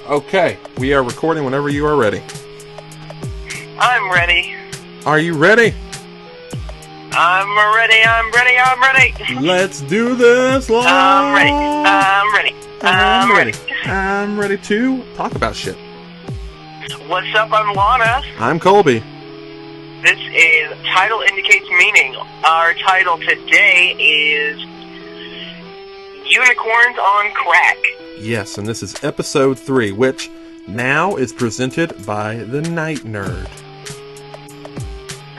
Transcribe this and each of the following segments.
Okay, we are recording whenever you are ready. I'm ready. Are you ready? I'm ready. Let's do this live. I'm ready. I'm ready to talk about shit. What's up? I'm Lana. I'm Colby. This is Title Indicates Meaning. Our title today is Unicorns on Crack. Yes, and this is Episode 3, which now is presented by the Night Nerd.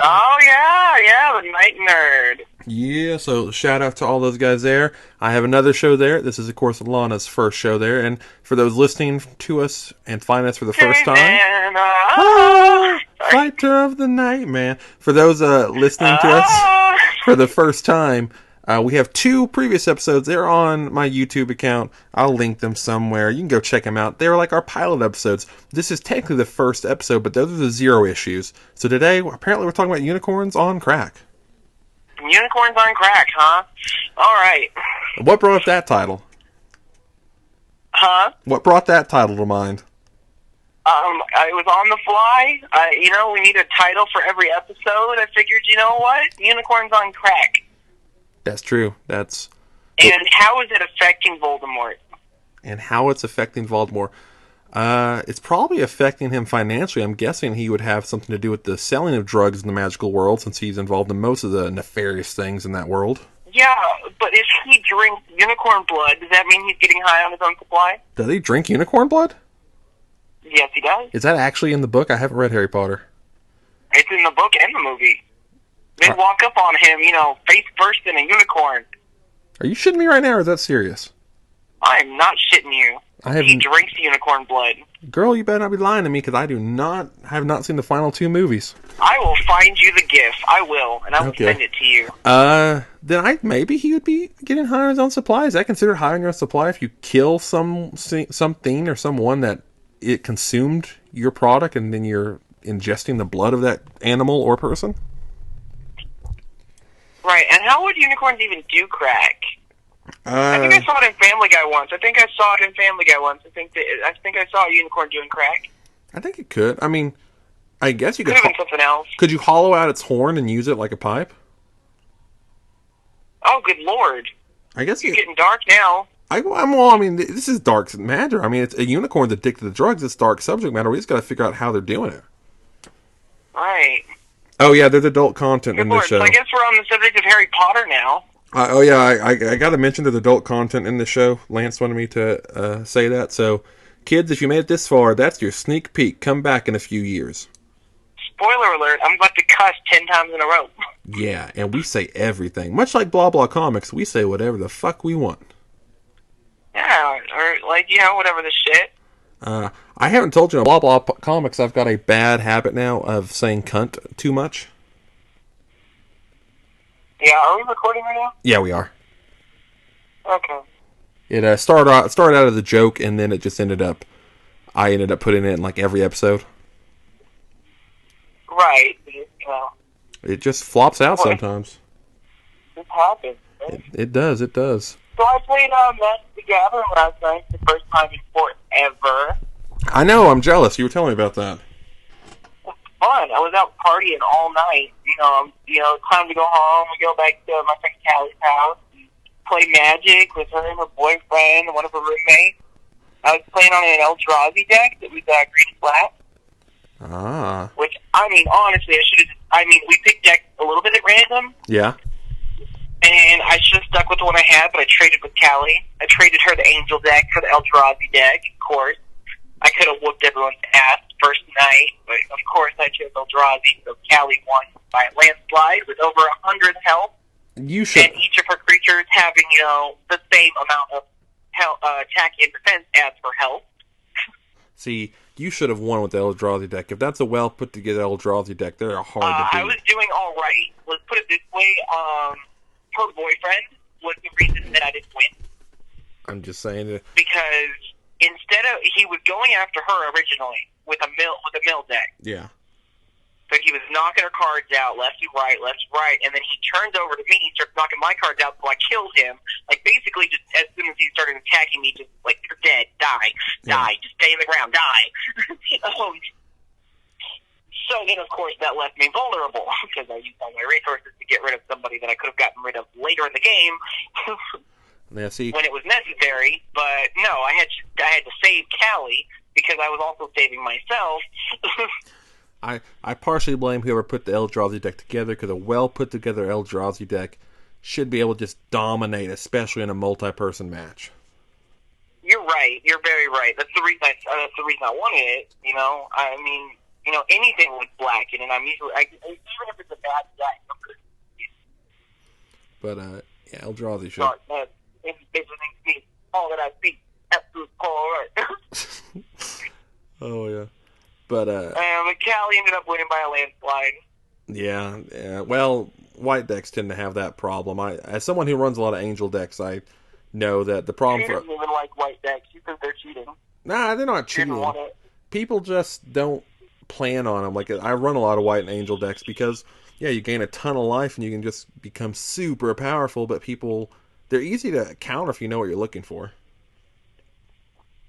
Oh, yeah, the Night Nerd. Yeah, so shout out to all those guys there. I have another show there. This is, of course, Lana's first show there. And for those listening to us and find us for the first time, Fighter of the Night, man. For those listening to us for the first time, we have 2 previous episodes. They're on my YouTube account. I'll link them somewhere. You can go check them out. They were like our pilot episodes. This is technically the first episode, but those are the 0 issues. So today, apparently we're talking about unicorns on crack. Unicorns on crack, huh? Alright. What brought up that title? Huh? What brought that title to mind? I was on the fly. We need a title for every episode. I figured, you know what? Unicorns on crack. That's true. And how is it affecting Voldemort? And how it's affecting Voldemort. It's probably affecting him financially. I'm guessing he would have something to do with the selling of drugs in the magical world, since he's involved in most of the nefarious things in that world. Yeah, but if he drinks unicorn blood, does that mean he's getting high on his own supply? Does he drink unicorn blood? Yes, he does. Is that actually in the book? I haven't read Harry Potter. It's in the book and the movie. They walk up on him, face first in a unicorn. Are you shitting me right now, or is that serious? I'm not shitting you. He drinks unicorn blood. Girl, you better not be lying to me, because I have not seen the final 2 movies. I will find you the GIF. I will, and I will send it to you. Then maybe he would be getting high on his own supply. Is that considered high on your own supply if you kill something or someone that it consumed your product, and then you're ingesting the blood of that animal or person? Right, and how would unicorns even do crack? I think I saw it in Family Guy once. I think I saw a unicorn doing crack. I think it could. I mean, I guess you could. Could have been something else. Could you hollow out its horn and use it like a pipe? Oh, good lord! I guess you're getting dark now. This is dark matter. I mean, it's a unicorn's addicted to drugs. It's dark subject matter. We just got to figure out how they're doing it. Right. Oh yeah, there's adult content in the show. So I guess we're on the subject of Harry Potter now. I got to mention there's adult content in the show. Lance wanted me to say that. So, kids, if you made it this far, that's your sneak peek. Come back in a few years. Spoiler alert, I'm about to cuss 10 times in a row. Yeah, and we say everything. Much like Blah Blah Comics, we say whatever the fuck we want. Yeah, or whatever the shit. I haven't told you in Blah Blah Comics I've got a bad habit now of saying cunt too much. Yeah, are we recording right now? Yeah, we are. Okay. It started out as a joke, and then it just I ended up putting it in like every episode. Right. It just flops out sometimes. It happens. Right? It does. So I played Magic the Gathering last night for the first time in forever. I know, I'm jealous. You were telling me about that. Fun. I was out partying all night. Time to go home. We go back to my friend Callie's house and play Magic with her and her boyfriend and one of her roommates. I was playing on an Eldrazi deck that was green flat. Ah. Which, honestly, we picked decks a little bit at random. Yeah. And I should have stuck with the one I had, but I traded with Callie. I traded her the Angel deck for the Eldrazi deck, of course. I could have whooped everyone's ass first night, but of course I chose Eldrazi, so Callie won by a landslide with over 100 health. You should. And each of her creatures having, the same amount of attack and defense as for health. See, you should have won with the Eldrazi deck. If that's a well put together Eldrazi deck, they're hard to beat. I was doing all right. Let's put it this way. Her boyfriend was the reason that I didn't win. I'm just saying that. Because he was going after her originally with a mill deck. Yeah. So he was knocking her cards out left and right, and then he turns over to me, starts knocking my cards out, so I killed him. Like, basically, just as soon as he started attacking me, just like, you're dead, die, just stay in the ground, die. So then, of course, that left me vulnerable, because I used all my resources to get rid of somebody that I could have gotten rid of later in the game. Yeah, see, when it was necessary, but no, I had to save Callie, because I was also saving myself. I partially blame whoever put the Eldrazi deck together, because a well-put-together Eldrazi deck should be able to just dominate, especially in a multi-person match. You're right. You're very right. That's the reason I wanted it. You know, I mean, you know, anything with Blacken, and I'm usually even if it's a bad deck. But yeah, Eldrazi should. It's all that I see. Absolute power. Oh yeah. But Callie ended up winning by a landslide. Yeah. Well, white decks tend to have that problem. As someone who runs a lot of angel decks, I know that the problem Cheaters even like white decks. You think they're cheating? Nah, they're not cheating. People just don't plan on them. Like, I run a lot of white and angel decks because, yeah, you gain a ton of life and you can just become super powerful, but they're easy to counter if you know what you're looking for.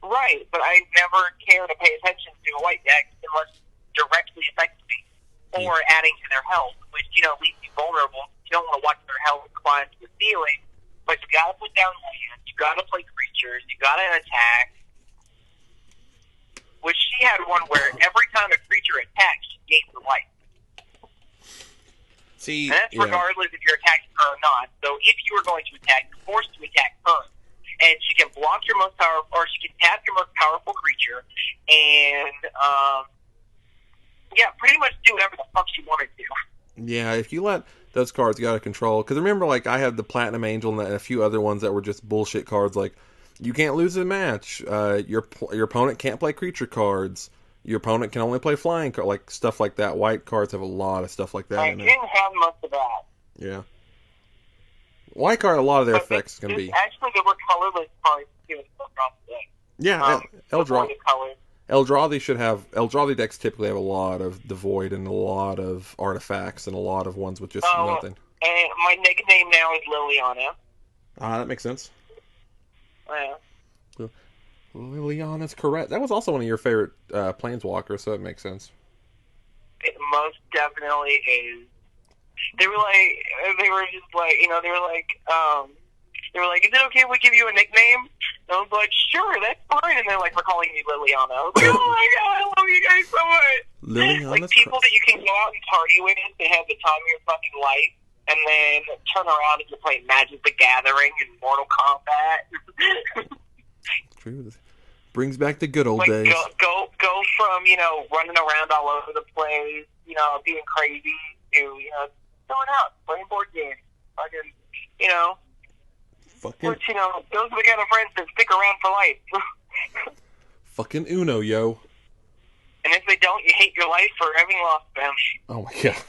Right, but I never care to pay attention to a white deck unless it directly affects me or adding to their health, which, you know, leaves you vulnerable. You don't want to watch their health climb to the ceiling, but you got to put down land, you got to play creatures, you got to attack. Which she had one where every time a creature attacked, she gained the life. See, and that's regardless if you're attacking her or not. So if you were going to attack, you're forced to attack her. And she can block your most powerful, or she can tap your most powerful creature, and pretty much do whatever the fuck she wanted to. Yeah, if you let those cards get out of control, because remember, like, I had the Platinum Angel and a few other ones that were just bullshit cards, like, you can't lose a match, your opponent can't play creature cards, your opponent can only play flying cards, like, stuff like that. White cards have a lot of stuff like that. I didn't have much of that. Yeah. White card, a lot of their effects can be. Actually, there were colorless cards too. Yeah, Eldrazi decks typically have a lot of the Void and a lot of artifacts and a lot of ones with just nothing. And my nickname now is Liliana. That makes sense. Yeah. Liliana's correct. That was also one of your favorite planeswalkers, so it makes sense. It most definitely is. They were just like, you know, they were like, is it okay if we give you a nickname? And I was like, sure, that's fine. And they're like, we're calling you Liliana. I was like, oh my god, I love you guys so much. Liliana's like people that you can go out and party with and have the time of your fucking life, and then turn around and you're playing Magic the Gathering and Mortal Kombat. True. Brings back the good old days. Go from, you know, running around all over the place, you know, being crazy, to, you know, going out, playing board games, fucking, you know, which, you know, those are the kind of friends that stick around for life. Fucking Uno, yo. And if they don't, you hate your life for having lost them. Oh my god.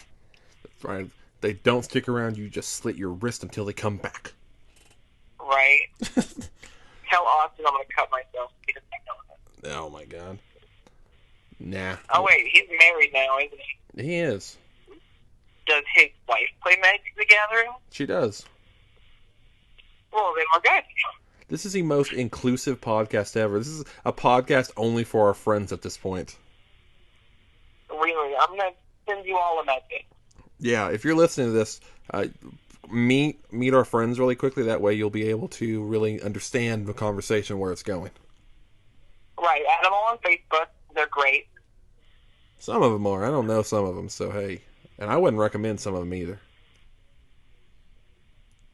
That's right. They don't stick around, you just slit your wrist until they come back. Right. Tell Austin I'm gonna cut myself. He doesn't know that. Oh my god. Nah. Oh wait, he's married now, isn't he? He is. Does his wife play Magic the Gathering? She does. Well, then we're good. This is the most inclusive podcast ever. This is a podcast only for our friends at this point. Really? I'm going to send you all a message. Yeah, if you're listening to this, meet our friends really quickly. That way you'll be able to really understand the conversation where it's going. Right. Add them all on Facebook. They're great. Some of them are. I don't know some of them, so hey. And I wouldn't recommend some of them either.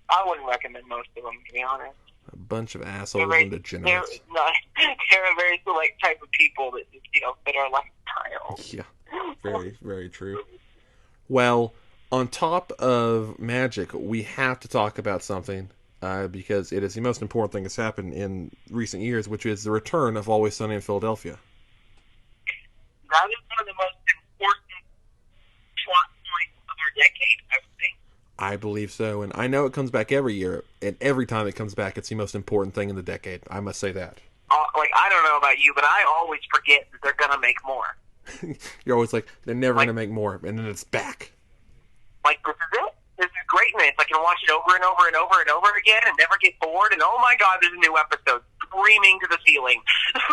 I wouldn't recommend most of them, to be honest. A bunch of assholes and degenerates. They're a very select type of people that, you know, fit our lifestyle. Yeah, very, very true. Well, on top of Magic, we have to talk about something, because it is the most important thing that's happened in recent years, which is the return of Always Sunny in Philadelphia. That is one of the most important plot points of our decade, I would think. I believe so, and I know it comes back every year, and every time it comes back, it's the most important thing in the decade. I must say that. Like, I don't know about you, but I always forget that they're going to make more. You're always like, they're never going to make more, and then it's back. Like, this is it. This is greatness. I can watch it over and over and over and over again and never get bored. And oh my God, there's a new episode screaming to the ceiling.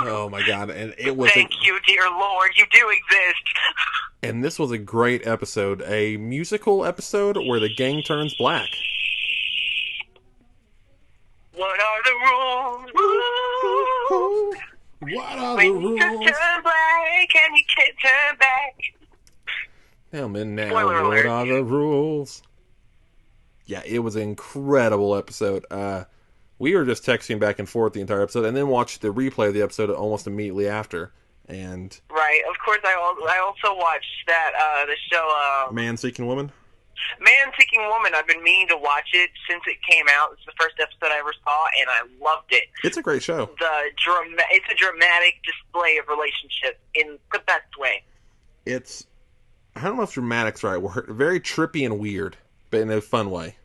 Oh my God! And it was. Thank you, dear Lord, you do exist. And this was a great episode, a musical episode where the gang turns black. What are the rules? Rules. What are the rules? When you turn black and you can't turn back. Tell me now, Spoiler what alert. are the rules? Yeah, it was an incredible episode. We were just texting back and forth the entire episode, and then watched the replay of the episode almost immediately after. And Right, of course, I also watched that, the show, Man Seeking Woman? Man Seeking Woman. I've been meaning to watch it since it came out. It's the first episode I ever saw, and I loved it. It's a great show. It's a dramatic display of relationships in the best way. It's, I don't know if dramatic's the right word, very trippy and weird, but in a fun way.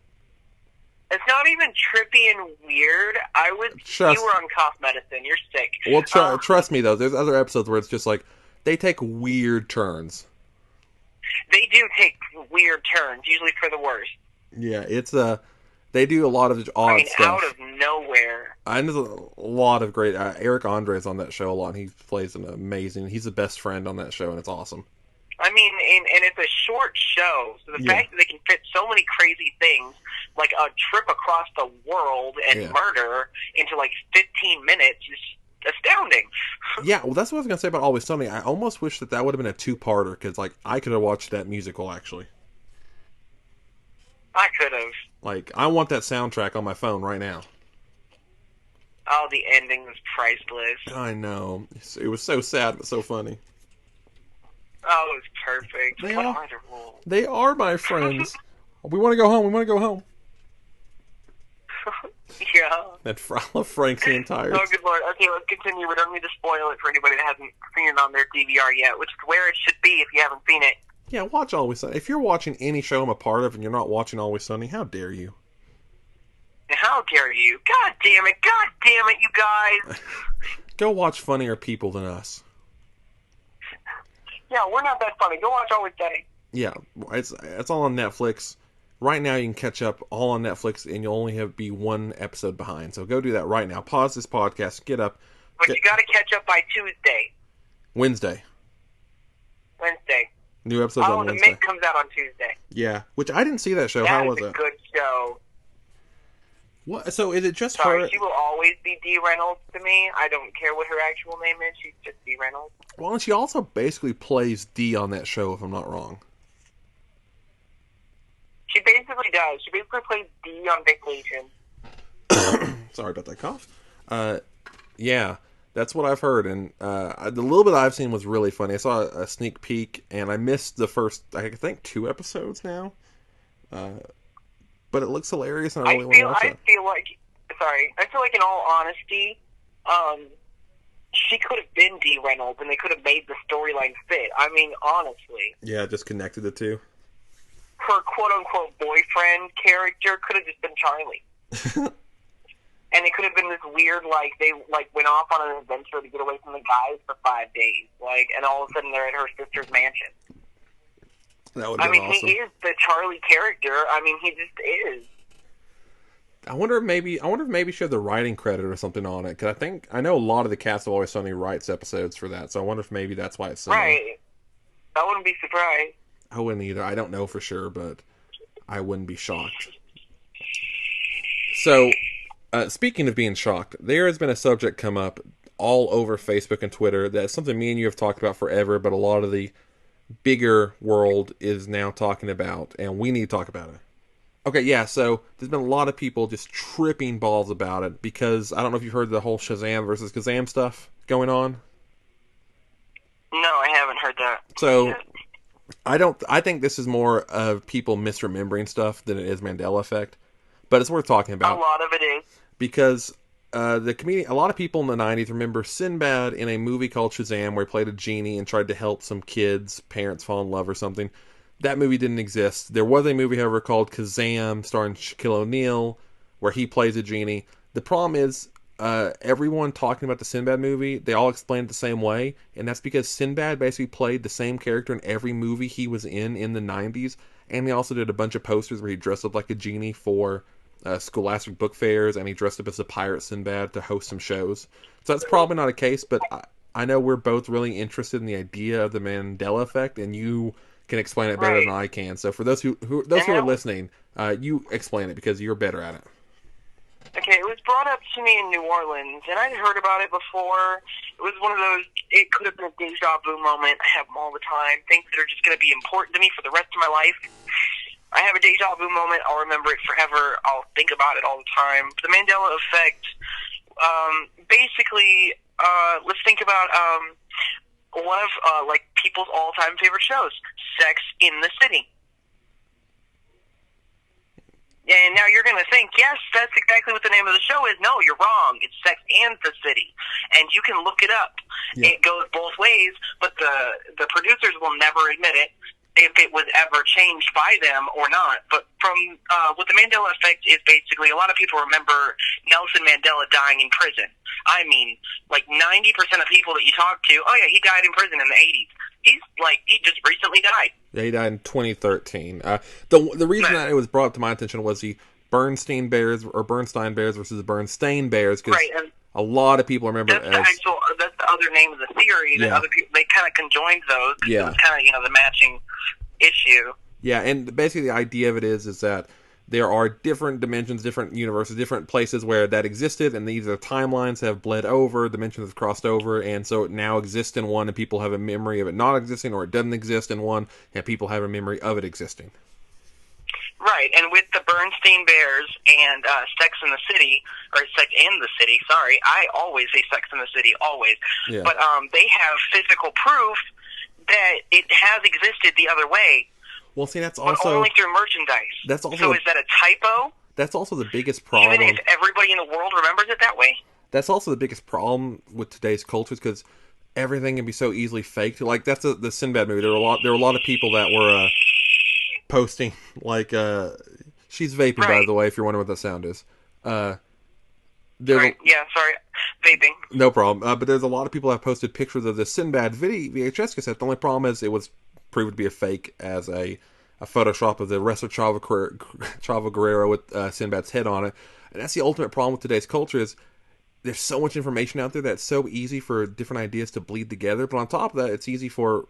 It's not even trippy and weird. You were on cough medicine. You're sick. Well, trust me, though. There's other episodes where it's just like, they take weird turns. They do take weird turns, usually for the worst. Yeah, it's they do a lot of odd stuff. Out of nowhere. I know a lot of great. Eric Andre's on that show a lot. And he plays an amazing. He's the best friend on that show, and it's awesome. I mean, and it's a short show, so the fact that they can fit so many crazy things, like a trip across the world and murder, into like 15 minutes is astounding. Yeah, well, that's what I was going to say about Always Sunny. I almost wish that would have been a two-parter, because like, I could have watched that musical, actually. I could have. Like, I want that soundtrack on my phone right now. Oh, the ending was priceless. I know. It was so sad, but so funny. Oh, it was perfect. What are the rules? They are my friends. We want to go home. We want to go home. Yeah. That Frank's the entire... Oh, good Lord. Okay, let's continue. We don't need to spoil it for anybody that hasn't seen it on their DVR yet, which is where it should be if you haven't seen it. Yeah, watch Always Sunny. If you're watching any show I'm a part of and you're not watching Always Sunny, how dare you? How dare you? God damn it, you guys! Go watch funnier people than us. Yeah, we're not that funny. Go watch Always Sunny. Yeah, it's all on Netflix. Right now you can catch up all on Netflix, and you'll only be one episode behind. So go do that right now. Pause this podcast, get up. But you got to catch up by Tuesday. Wednesday. New episodes on Wednesday. The Mint comes out on Tuesday. Yeah, which I didn't see that show. How was it? That's a good show. What? So is it just Sorry, her? she will always be Dee Reynolds to me. I don't care what her actual name is. She's just Dee Reynolds. Well, and she also basically plays Dee on that show, if I'm not wrong. She basically does. She basically plays Dee on vacation. Sorry about that cough. Yeah, that's what I've heard, and the little bit I've seen was really funny. I saw a sneak peek, and I missed the first, I think, 2 episodes now. But it looks hilarious, and I really want to watch it. I feel like, in all honesty, she could have been Dee Reynolds, and they could have made the storyline fit. I mean, honestly. Yeah, just connected the two. Her quote-unquote boyfriend character could have just been Charlie. And it could have been this weird, like, they, like, went off on an adventure to get away from the guys for 5 days. Like, and all of a sudden they're at her sister's mansion. That would have been awesome. He is the Charlie character. I mean, he just is. I wonder if maybe she had the writing credit or something on it, because I know a lot of the cast of Always Sunny writes episodes for that, so I wonder if maybe that's why it's similar. Right. I wouldn't be surprised. I wouldn't either. I don't know for sure, but I wouldn't be shocked. So, speaking of being shocked, there has been a subject come up all over Facebook and Twitter that's something me and you have talked about forever, but a lot of the bigger world is now talking about, and we need to talk about it. Okay, yeah, so there's been a lot of people just tripping balls about it, because I don't know if you've heard the whole Shazam versus Kazam stuff going on. No, I haven't heard that. So, I think this is more of people misremembering stuff than it is Mandela effect, but it's worth talking about. A lot of it is. Because a lot of people in the 90s remember Sinbad in a movie called Shazam where he played a genie and tried to help some kids' parents fall in love or something. That movie didn't exist. There was a movie, however, called Kazam, starring Shaquille O'Neal, where he plays a genie. The problem is, everyone talking about the Sinbad movie, they all explained it the same way, and that's because Sinbad basically played the same character in every movie he was in the 90s, and he also did a bunch of posters where he dressed up like a genie for scholastic book fairs, and he dressed up as a pirate Sinbad to host some shows. So that's probably not a case, but I know we're both really interested in the idea of the Mandela effect, and you can explain it better than I can. So for those who are listening, you explain it because you're better at it. Okay, it was brought up to me in New Orleans, and I'd heard about it before. It was one of those, it could have been a deja vu moment. I have them all the time, things that are just going to be important to me for the rest of my life. I have a deja vu moment. I'll remember it forever. I'll think about it all the time. The Mandela effect, basically, let's think about one of like people's all-time favorite shows, Sex in the City. And now you're going to think, yes, that's exactly what the name of the show is. No, you're wrong. It's Sex and the City. And you can look it up. Yeah. It goes both ways, but the producers will never admit it if it was ever changed by them or not. But from what the Mandela effect is basically, a lot of people remember Nelson Mandela dying in prison. I mean, like 90% of people that you talk to, oh yeah, he died in prison in the 80s. He just recently died. Yeah, he died in 2013. The reason that it was brought to my attention was the Bernstein Bears versus the Bernstein Bears, because a lot of people remember that's the other name of the theory. That other people, they kind of conjoined those. Yeah, it's kind of the matching issue. Yeah, and basically the idea of it is that there are different dimensions, different universes, different places where that existed, and these are timelines have bled over, dimensions have crossed over, and so it now exists in one, and people have a memory of it not existing, or it doesn't exist in one, and people have a memory of it existing. Right, and with the Bernstein Bears and Sex in the City, or Sex and the City, sorry, I always say Sex in the City, always, but they have physical proof that it has existed the other way. Well, see, that's also... But only through merchandise. That's also so is that a typo? That's also the biggest problem. Even if everybody in the world remembers it that way? That's also the biggest problem with today's culture, because everything can be so easily faked. Like, that's the Sinbad movie. There were a lot of people that were posting, like... she's vaping, by the way, if you're wondering what that sound is. Yeah, sorry. Vaping. No problem. But there's a lot of people that have posted pictures of the Sinbad VHS cassette. The only problem is it was proved to be a fake as a Photoshop of the wrestler Chavo Guerrero with Sinbad's head on it. And that's the ultimate problem with today's culture is there's so much information out there that's so easy for different ideas to bleed together. But on top of that, it's easy for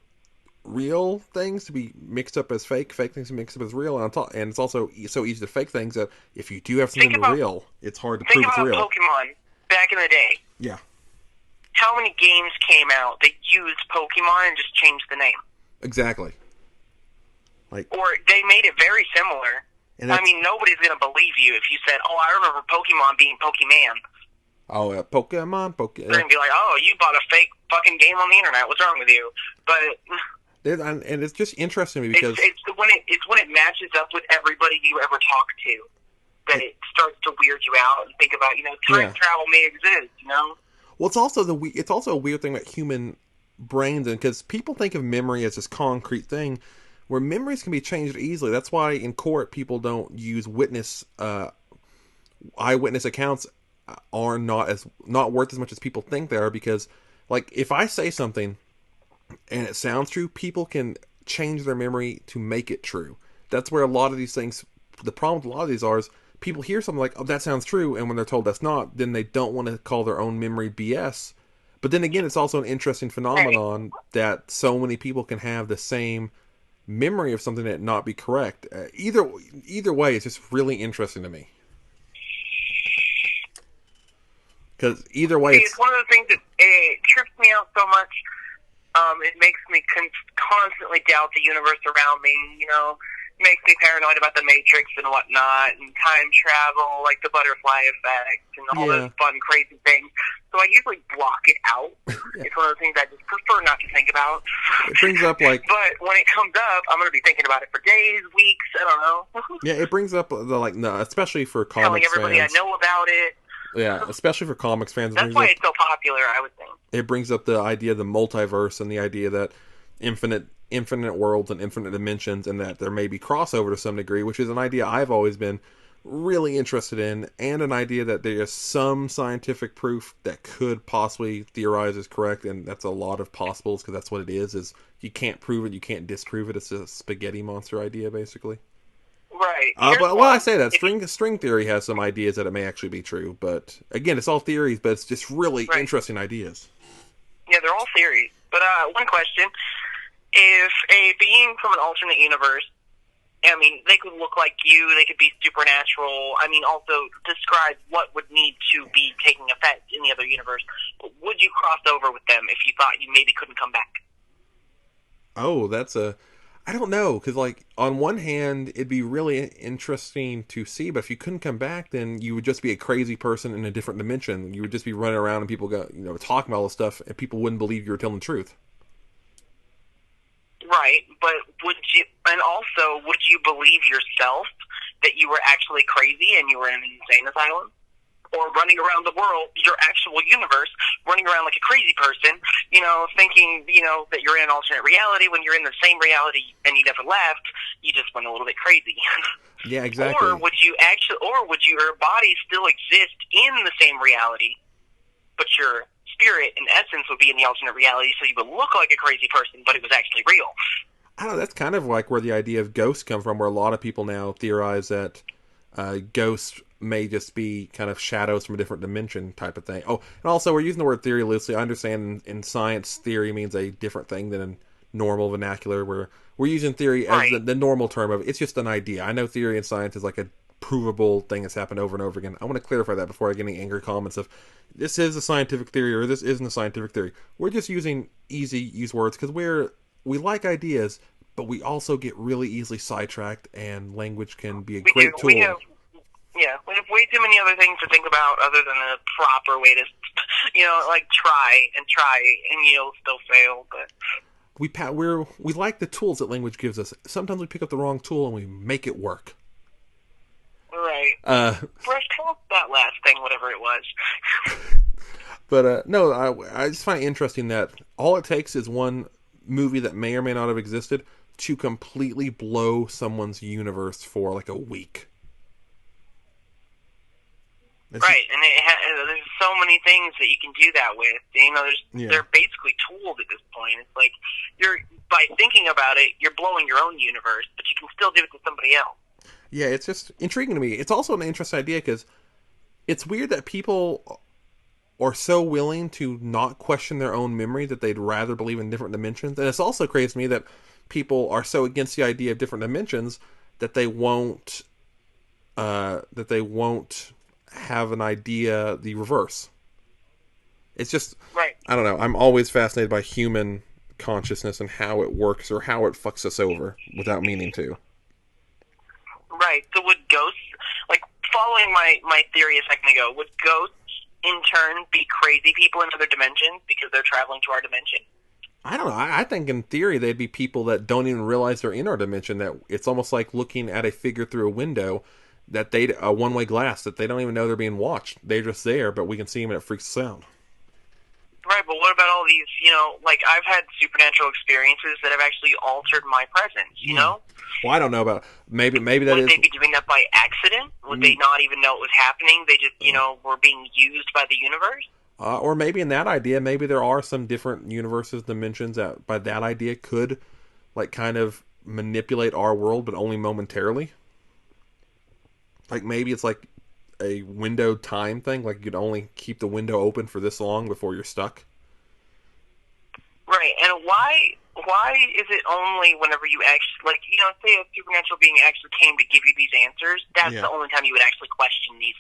real things to be mixed up as fake things to be mixed up as real. And it's also so easy to fake things that if you do have something real, it's hard to prove it's real. Think about Pokemon back in the day. Yeah. How many games came out that used Pokemon and just changed the name? Exactly. Or they made it very similar. I mean, nobody's going to believe you if you said, oh, I remember Pokemon being Pokemon. Oh, yeah, Pokemon. They're going to be like, oh, you bought a fake fucking game on the internet. What's wrong with you? But... And it's just interesting to me because... It's when it matches up with everybody you ever talk to that it starts to weird you out and think about, time travel may exist, Well, it's also a weird thing about human brains, and because people think of memory as this concrete thing where memories can be changed easily. That's why in court people don't use eyewitness accounts are not worth as much as people think they are, because like if I say something and it sounds true, people can change their memory to make it true. That's where a lot of these things, the problem with a lot of these are is people hear something like, oh, that sounds true, and when they're told that's not, then they don't want to call their own memory BS. But then again, it's also an interesting phenomenon that so many people can have the same memory of something that not be correct. Either way, it's just really interesting to me. Because either way, it's one of the things that it trips me out so much. It makes me constantly doubt the universe around me, makes me paranoid about the Matrix and whatnot, and time travel, like the butterfly effect, and all those fun, crazy things. So I usually block it out. It's one of those things I just prefer not to think about. It brings up, like... But when it comes up, I'm going to be thinking about it for days, weeks, I don't know. Yeah, it brings up, especially for comics telling everybody fans. I know about it. Yeah, especially for comics fans. That's why it's so popular, I would think. It brings up the idea of the multiverse and the idea that infinite worlds and infinite dimensions, and that there may be crossover to some degree, which is an idea I've always been really interested in, and an idea that there is some scientific proof that could possibly theorize is correct, and that's a lot of possibles, because that's what it is you can't prove it, you can't disprove it. It's a spaghetti monster idea, basically. Right. But when I say that, string theory has some ideas that it may actually be true, but again, it's all theories, but it's just really interesting ideas. Yeah, they're all theories. But one question: if a being from an alternate universe, I mean, they could look like you, they could be supernatural. I mean, also describe what would need to be taking effect in the other universe. Would you cross over with them if you thought you maybe couldn't come back? Oh, I don't know, because, like, on one hand, it'd be really interesting to see, but if you couldn't come back, then you would just be a crazy person in a different dimension. You would just be running around and people talking about all this stuff, and people wouldn't believe you were telling the truth. Right, but would you believe yourself that you were actually crazy and you were in an insane asylum? Or running around the world, your actual universe, running around like a crazy person, thinking, that you're in an alternate reality when you're in the same reality and you never left, you just went a little bit crazy. Yeah, exactly. Or would your body still exist in the same reality, but your spirit and essence would be in the alternate reality, so you would look like a crazy person, but it was actually real? I don't know, that's kind of like where the idea of ghosts come from, where a lot of people now theorize that ghosts may just be kind of shadows from a different dimension type of thing. Oh, and also we're using the word theory loosely. I understand in science theory means a different thing than in normal vernacular, where we're using theory as the normal term of it's just an idea. I know theory in science is like a provable thing that's happened over and over again. I want to clarify that before I get any angry comments of this is a scientific theory or this isn't a scientific theory. We're just using use words because we like ideas, but we also get really easily sidetracked, and language can be a great tool. We have way too many other things to think about other than a proper way to, try and you'll still fail. But we like the tools that language gives us. Sometimes we pick up the wrong tool and we make it work. Right. Brush off that last thing, whatever it was. But no, I just find it interesting that all it takes is one movie that may or may not have existed to completely blow someone's universe for like a week. Right, and there's so many things that you can do that with. They're basically tools at this point. It's like by thinking about it, you're blowing your own universe, but you can still do it to somebody else. Yeah, it's just intriguing to me. It's also an interesting idea because it's weird that people are so willing to not question their own memory that they'd rather believe in different dimensions. And it's also crazy to me that people are so against the idea of different dimensions that they won't have an idea the reverse. It's just, right. I don't know. I'm always fascinated by human consciousness and how it works or how it fucks us over without meaning to. Right. So would ghosts, like following my theory a second ago, would ghosts in turn be crazy people in other dimensions because they're traveling to our dimension? I don't know. I think in theory they'd be people that don't even realize they're in our dimension. That it's almost like looking at a figure through a window, that a one-way glass, that they don't even know they're being watched. They're just there, but we can see them and it freaks us out. Right, but what about all these, I've had supernatural experiences that have actually altered my presence, you know? Well, I don't know about, maybe that Would they be doing that by accident? Would they not even know it was happening? They just, were being used by the universe? Or maybe in that idea, maybe there are some different universes, dimensions that by that idea could, like, kind of manipulate our world, but only momentarily. Like, maybe it's like a window time thing, like you could only keep the window open for this long before you're stuck. Right, and why is it only whenever you actually, say a supernatural being actually came to give you these answers, that's the only time you would actually question, if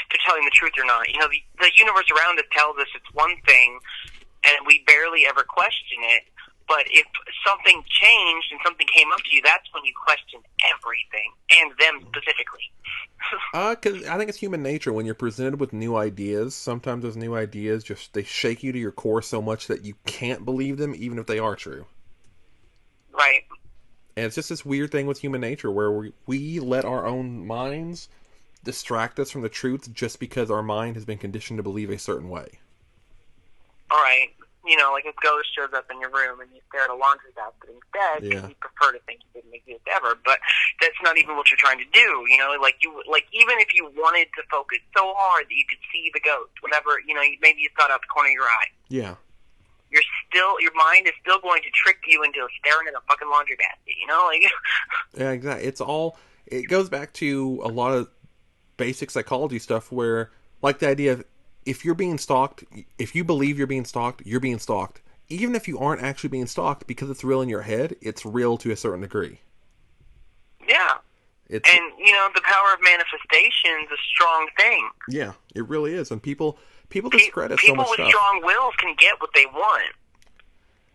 they're telling the truth or not. The universe around us tells us it's one thing, and we barely ever question it. But if something changed and something came up to you, that's when you question everything, and them specifically. Because I think it's human nature. When you're presented with new ideas, sometimes those new ideas they shake you to your core so much that you can't believe them, even if they are true. Right. And it's just this weird thing with human nature, where we let our own minds distract us from the truth just because our mind has been conditioned to believe a certain way. All right. you know, like a ghost shows up in your room and you stare at a laundry basket instead because you prefer to think it didn't exist ever. But that's not even what you're trying to do, you know. Like even if you wanted to focus so hard that you could see the ghost, whenever, you know, maybe you saw it out the corner of your eye. Yeah. Your mind is still going to trick you into staring at a fucking laundry basket, you know? Like, yeah, exactly. It goes back to a lot of basic psychology stuff where, like the idea of, if you're being stalked, if you believe you're being stalked, you're being stalked. Even if you aren't actually being stalked, because it's real in your head, it's real to a certain degree. Yeah. And, you know, the power of manifestation is a strong thing. Yeah, it really is. And people discredit so much stuff. People with strong wills can get what they want.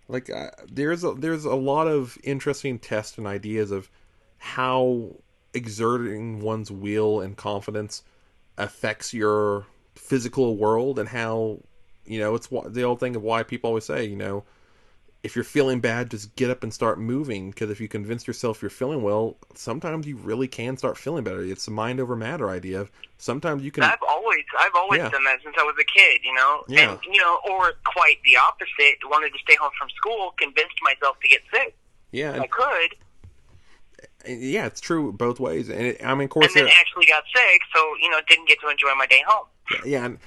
Like, there's a lot of interesting tests and ideas of how exerting one's will and confidence affects your physical world, and how, you know, it's the old thing of why people always say, you know, if you're feeling bad, just get up and start moving, because if you convince yourself you're feeling well, sometimes you really can start feeling better. It's the mind over matter idea of sometimes you can. I've always done that since I was a kid, you know, and, you know, or quite the opposite, wanted to stay home from school, convinced myself to get sick. Yeah, I could. Yeah, it's true both ways, and I mean, of course, and then actually got sick, so, you know, didn't get to enjoy my day home. Yeah, and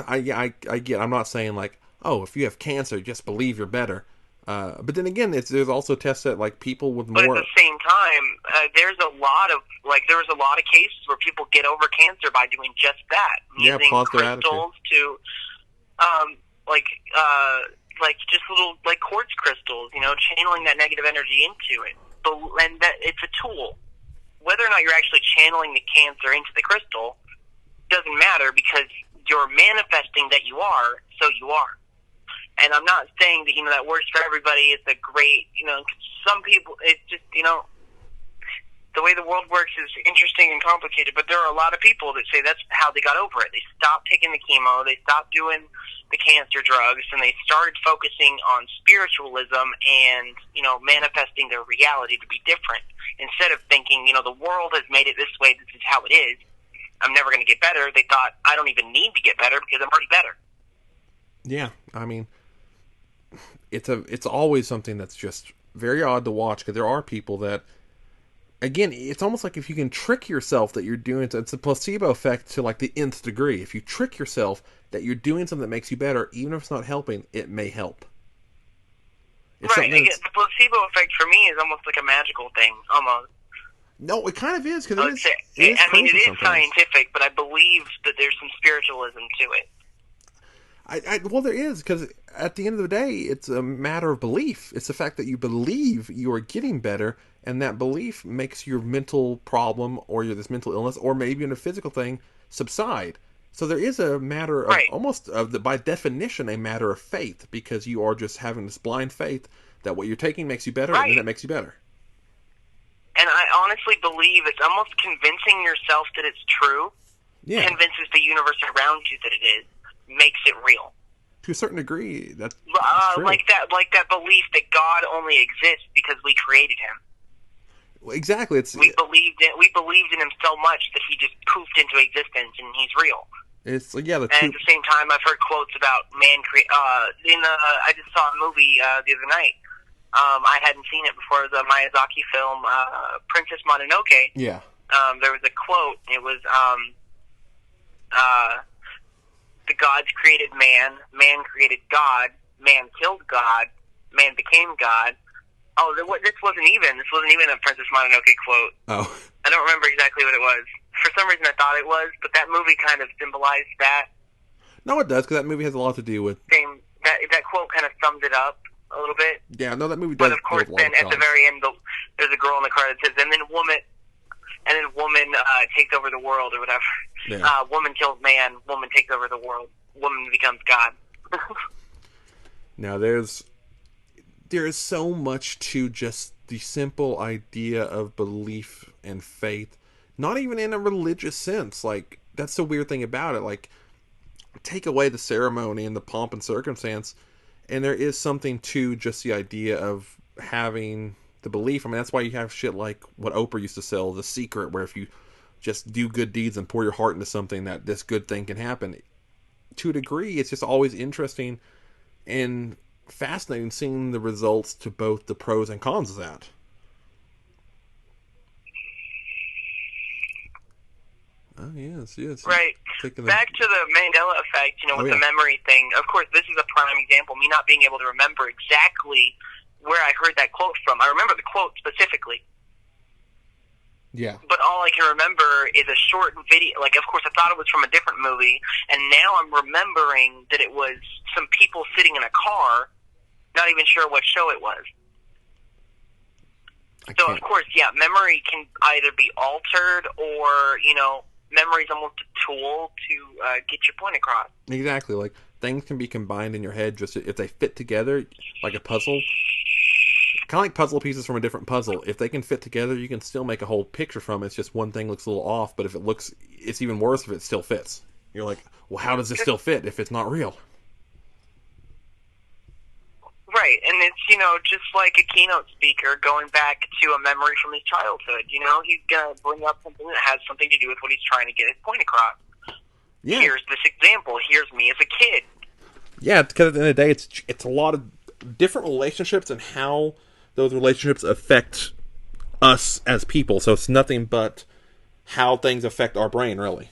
I get. I'm not saying like, oh, if you have cancer, just believe you're better. But then again, there's also tests that, like, people with more. But at the same time, there was a lot of cases where people get over cancer by doing just that, using crystals to, like just little, like, quartz crystals, you know, channeling that negative energy into it. And that it's a tool. Whether or not you're actually channeling the cancer into the crystal doesn't matter, because you're manifesting that you are, so you are. And I'm not saying that, you know, that works for everybody. It's a great, you know, some people, it's just, you know, the way the world works is interesting and complicated, but there are a lot of people that say that's how they got over it. They stopped taking the chemo, they stopped doing the cancer drugs, and they started focusing on spiritualism and, you know, manifesting their reality to be different. Instead of thinking, you know, the world has made it this way, this is how it is, I'm never going to get better, they thought, I don't even need to get better because I'm already better. Yeah, I mean, it's always something that's just very odd to watch, because there are people that, again, it's almost like if you can trick yourself that you're doing it, it's a placebo effect to, like, the nth degree. If you trick yourself that you're doing something that makes you better, even if it's not helping, it may help. Right, the placebo effect for me is almost like a magical thing, almost. No, it kind of is, because it is scientific, but I believe that there's some spiritualism to it. Well, there is, because at the end of the day, it's a matter of belief. It's the fact that you believe you are getting better, and that belief makes your mental problem, or this mental illness, or maybe even a physical thing, subside. So there is a matter of, almost, by definition, a matter of faith, because you are just having this blind faith that what you're taking makes you better, and that makes you better. And I honestly believe it's almost convincing yourself that it's true, convinces the universe around you that it is, makes it real. To a certain degree, that's true. Like that belief that God only exists because we created him. Well, exactly. We believed in him so much that he just poofed into existence, and he's real. It's and at the same time, I've heard quotes about I just saw a movie the other night. I hadn't seen it before. It was a Miyazaki film, Princess Mononoke. Yeah. There was a quote. It was the gods created man, man created God, man killed God, man became God. Oh, this wasn't even a Princess Mononoke quote. Oh. I don't remember exactly what it was. For some reason I thought it was, but that movie kind of symbolized that. No, it does, because that movie has a lot to do with... That quote kind of summed it up a little bit. Yeah, no, that movie does. But of course, then at the very end, there's a girl in the car that says, and then woman takes over the world, or whatever. Yeah. Woman kills man, woman takes over the world, woman becomes God. Now, there is so much to just the simple idea of belief and faith, not even in a religious sense. Like, that's the weird thing about it. Like, take away the ceremony and the pomp and circumstance, and there is something to just the idea of having the belief. I mean, that's why you have shit like what Oprah used to sell, The Secret, where if you just do good deeds and pour your heart into something, that this good thing can happen. To a degree, it's just always interesting, and fascinating seeing the results to both the pros and cons of that. Oh, yes. Right. Back to the Mandela effect, with the memory thing. Of course, this is a prime example. Me not being able to remember exactly where I heard that quote from. I remember the quote specifically. Yeah. But all I can remember is a short video. Like, of course, I thought it was from a different movie, and now I'm remembering that it was some people sitting in a car, not even sure what show it was. So, of course, memory can either be altered or, memory's almost a tool to get your point across. Exactly. Like, things can be combined in your head just if they fit together, like a puzzle. Kind of like puzzle pieces from a different puzzle. If they can fit together, you can still make a whole picture from it. It's just one thing looks a little off, but if it's even worse if it still fits. You're like, well, how does this still fit if it's not real? Right, and it's, just like a keynote speaker going back to a memory from his childhood. He's going to bring up something that has something to do with what he's trying to get his point across. Yeah. Here's this example. Here's me as a kid. Yeah, because at the end of the day, it's a lot of different relationships and how those relationships affect us as people. So it's nothing but how things affect our brain, really.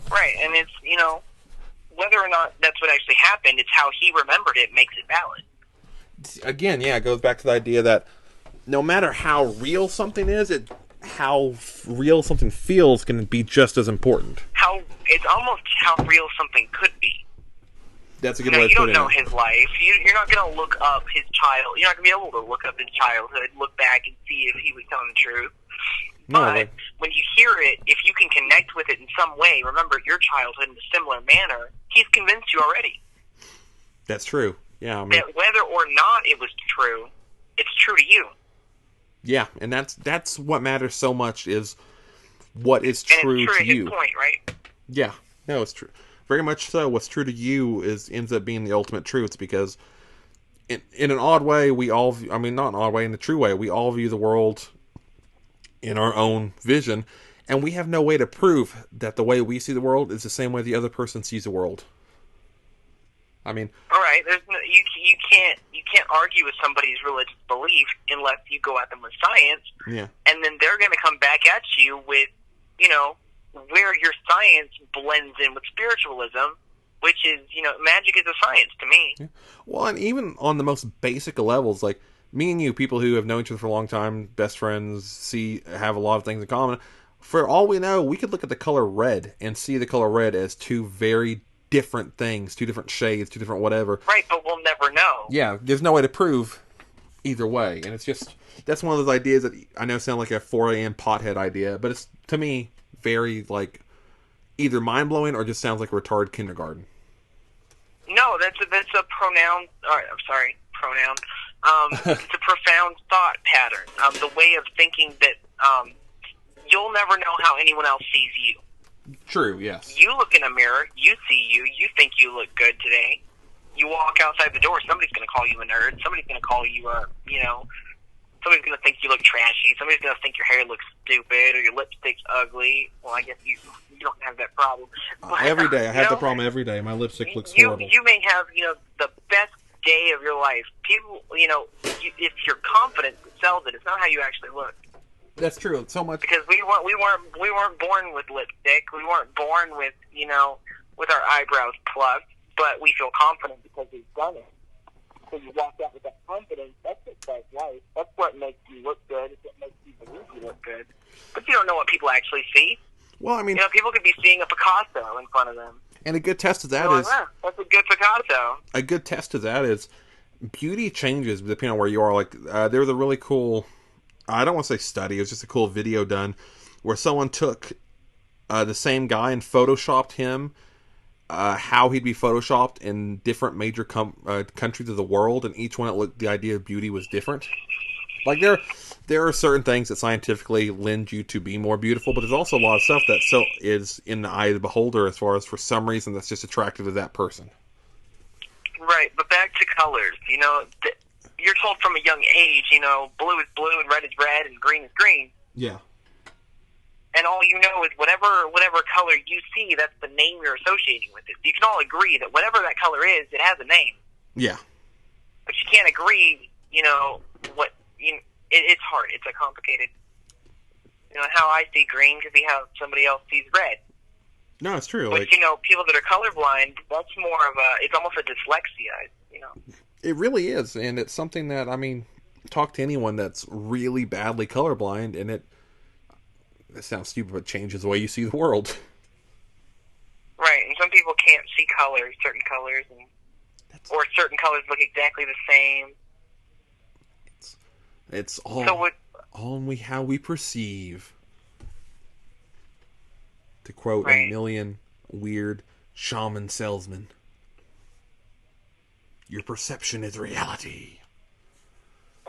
Right, and it's, whether or not that's what actually happened, it's how he remembered it makes it valid. Again, it goes back to the idea that no matter how real something is, how real something feels can be just as important. It's almost how real something could be. That's a good way to put it. You don't know his life. You're not going to look up his child. You're not going to be able to look up his childhood, look back and see if he was telling the truth. But when you hear it, if you can connect with it in some way, remember your childhood in a similar manner, he's convinced you already. That's true. Yeah. That whether or not it was true, it's true to you. Yeah, and that's what matters so much is what is true, and it's true to you. His point, right? Yeah. No, it's true. Very much so. What's true to you ends up being the ultimate truth because in an odd way, we all, not an odd way, in a true way, we all view the world in our own vision, and we have no way to prove that the way we see the world is the same way the other person sees the world. All right. You can't argue with somebody's religious belief unless you go at them with science. Yeah. And then they're going to come back at you with, where your science blends in with spiritualism, which is, magic is a science to me. Yeah. Well, and even on the most basic of levels, like me and you, people who have known each other for a long time, best friends, have a lot of things in common. For all we know, we could look at the color red and see the color red as two very different things, two different shades, two different whatever. Right, but we'll never know. Yeah, there's no way to prove either way. And it's just, that's one of those ideas that I know sound like a 4 a.m. pothead idea, but it's, to me, very, either mind-blowing or just sounds like a retarded kindergarten. No, that's a pronoun. I'm sorry, pronoun. It's a profound thought pattern. The way of thinking that you'll never know how anyone else sees you. True, yes. You look in a mirror, you see you think you look good today. You walk outside the door, somebody's going to call you a nerd. Somebody's going to call you somebody's going to think you look trashy. Somebody's going to think your hair looks stupid or your lipstick's ugly. Well, I guess you don't have that problem. But, every day. I have the problem every day. My lipstick looks horrible. You may have, the best day of your life. People, if you're confident that sells it, it's not how you actually look. That's true. So much because we weren't born with lipstick. We weren't born with with our eyebrows plucked, but we feel confident because we've done it. So you walk out with that confidence. That's what says life. That's what makes you look good. It's what makes you believe you look good. But you don't know what people actually see. Well, people could be seeing a Picasso in front of them. And a good test of that is that's a good Picasso. A good test of that is beauty changes depending on where you are. There was a really cool, I don't want to say study, it was just a cool video done where someone took the same guy and photoshopped him how he'd be photoshopped in different major countries of the world, and each one the idea of beauty was different. There are certain things that scientifically lend you to be more beautiful, but there's also a lot of stuff that is in the eye of the beholder as far as for some reason that's just attractive to that person. Right, but back to colors. You're told from a young age, blue is blue and red is red and green is green. Yeah. And all you know is whatever color you see, that's the name you're associating with it. You can all agree that whatever that color is, it has a name. Yeah. But you can't agree, what, it's hard. It's a complicated, how I see green could be how somebody else sees red. No, it's true. But, people that are colorblind, that's more of it's almost a dyslexia, It really is, and it's something that, talk to anyone that's really badly colorblind, and it sounds stupid, but changes the way you see the world. Right, and some people can't see colors, certain colors, or certain colors look exactly the same. It's all only how we perceive. To quote a million weird shaman salesmen, your perception is reality.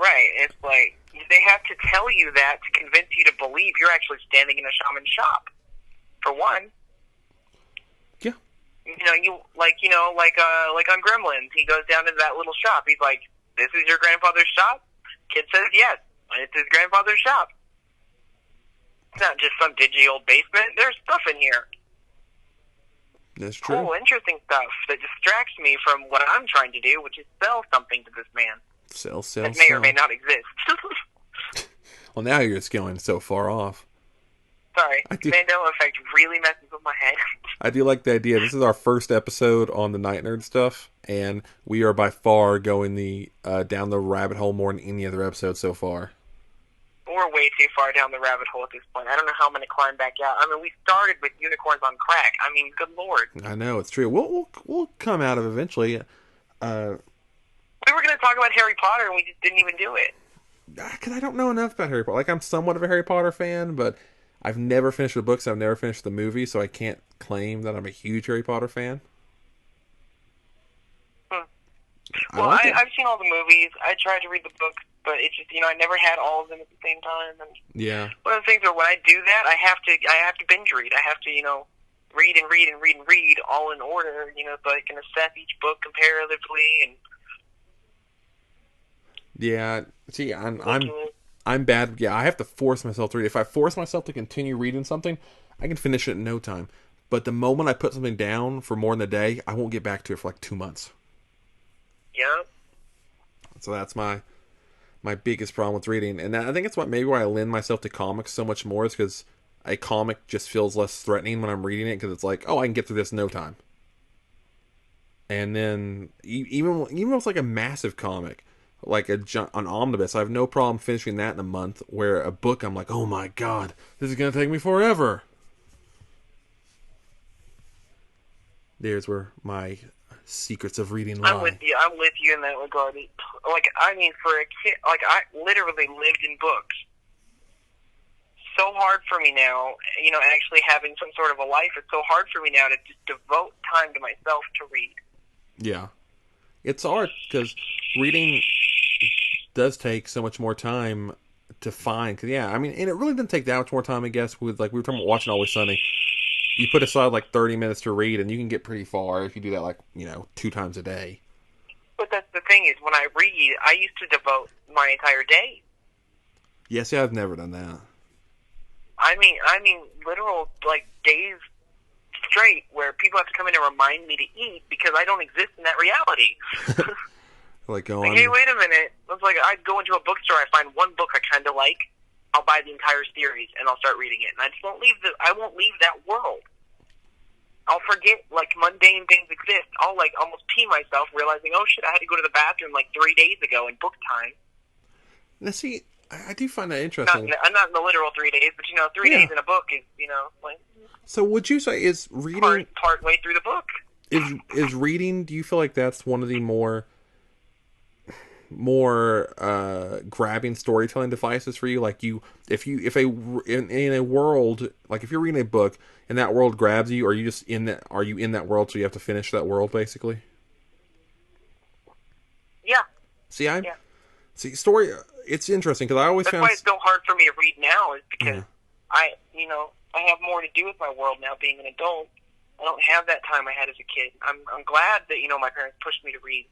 Right, it's like, they have to tell you that to convince you to believe you're actually standing in a shaman's shop, for one. Yeah. Like on Gremlins, he goes down to that little shop, he's like, this is your grandfather's shop? Kid says yes, it's his grandfather's shop. It's not just some dingy old basement. There's stuff in here. That's true. Cool, interesting stuff that distracts me from what I'm trying to do, which is sell something to this man. Sell. That may or may not exist. Well, now you're just going so far off. Sorry. Mandela effect really messes with my head. I do like the idea. This is our first episode on the Night Nerd stuff, and we are by far going down the rabbit hole more than any other episode so far. We're way too far down the rabbit hole at this point. I don't know how I'm going to climb back out. We started with unicorns on crack. Good lord. I know, it's true. We'll come out of it eventually. We were going to talk about Harry Potter, and we just didn't even do it. Because I don't know enough about Harry Potter. Like, I'm somewhat of a Harry Potter fan, but I've never finished the books. I've never finished the movie, so I can't claim that I'm a huge Harry Potter fan. Well, I've seen all the movies. I tried to read the books, but it's just, I never had all of them at the same time. And yeah. One of the things when I do that, I have to binge read. I have to, read and read and read and read all in order, so I can assess each book comparatively. And yeah, see, I'm bad. Yeah, I have to force myself to read. If I force myself to continue reading something, I can finish it in no time. But the moment I put something down for more than a day, I won't get back to it for like 2 months. Yeah. So that's my biggest problem with reading, and I think it's why I lend myself to comics so much more, is because a comic just feels less threatening when I'm reading it, because it's like, oh, I can get through this in no time. And then even if it's like a massive comic, like an omnibus, I have no problem finishing that in a month. Where a book, I'm like, oh my god, this is gonna take me forever. There's where my secrets of reading lie. I'm with you in that regard. For a kid, I literally lived in books. So hard for me now, actually having some sort of a life, it's so hard for me now to just devote time to myself to read. Yeah. It's hard, because reading does take so much more time to find. Cause and it really didn't take that much more time, I guess, with, like, we were talking about watching Always Sunny. You put aside like 30 minutes to read, and you can get pretty far if you do that 2 times a day. But that's the thing, is when I read, I used to devote my entire day. Yes, I've never done that. Literal days straight where people have to come in and remind me to eat because I don't exist in that reality. Hey, wait a minute. It's like I'd go into a bookstore, I find one book I kind of like, I'll buy the entire series and I'll start reading it, and I just won't leave that world. I'll forget mundane things exist. I'll almost pee myself realizing, oh shit, I had to go to the bathroom 3 days ago in book time. Now see, I do find that interesting. Not in the literal 3 days, but 3 days in a book is So would you say is reading part way through the book? Is reading? Do you feel like that's one of the more grabbing storytelling devices for you? Like in a world, like if you're reading a book and that world grabs you, are you in that world, so you have to finish that world basically? Yeah. See, story. It's interesting because I always that's why it's so hard for me to read now, is because I have more to do with my world now, being an adult. I don't have that time I had as a kid. I'm glad that my parents pushed me to read.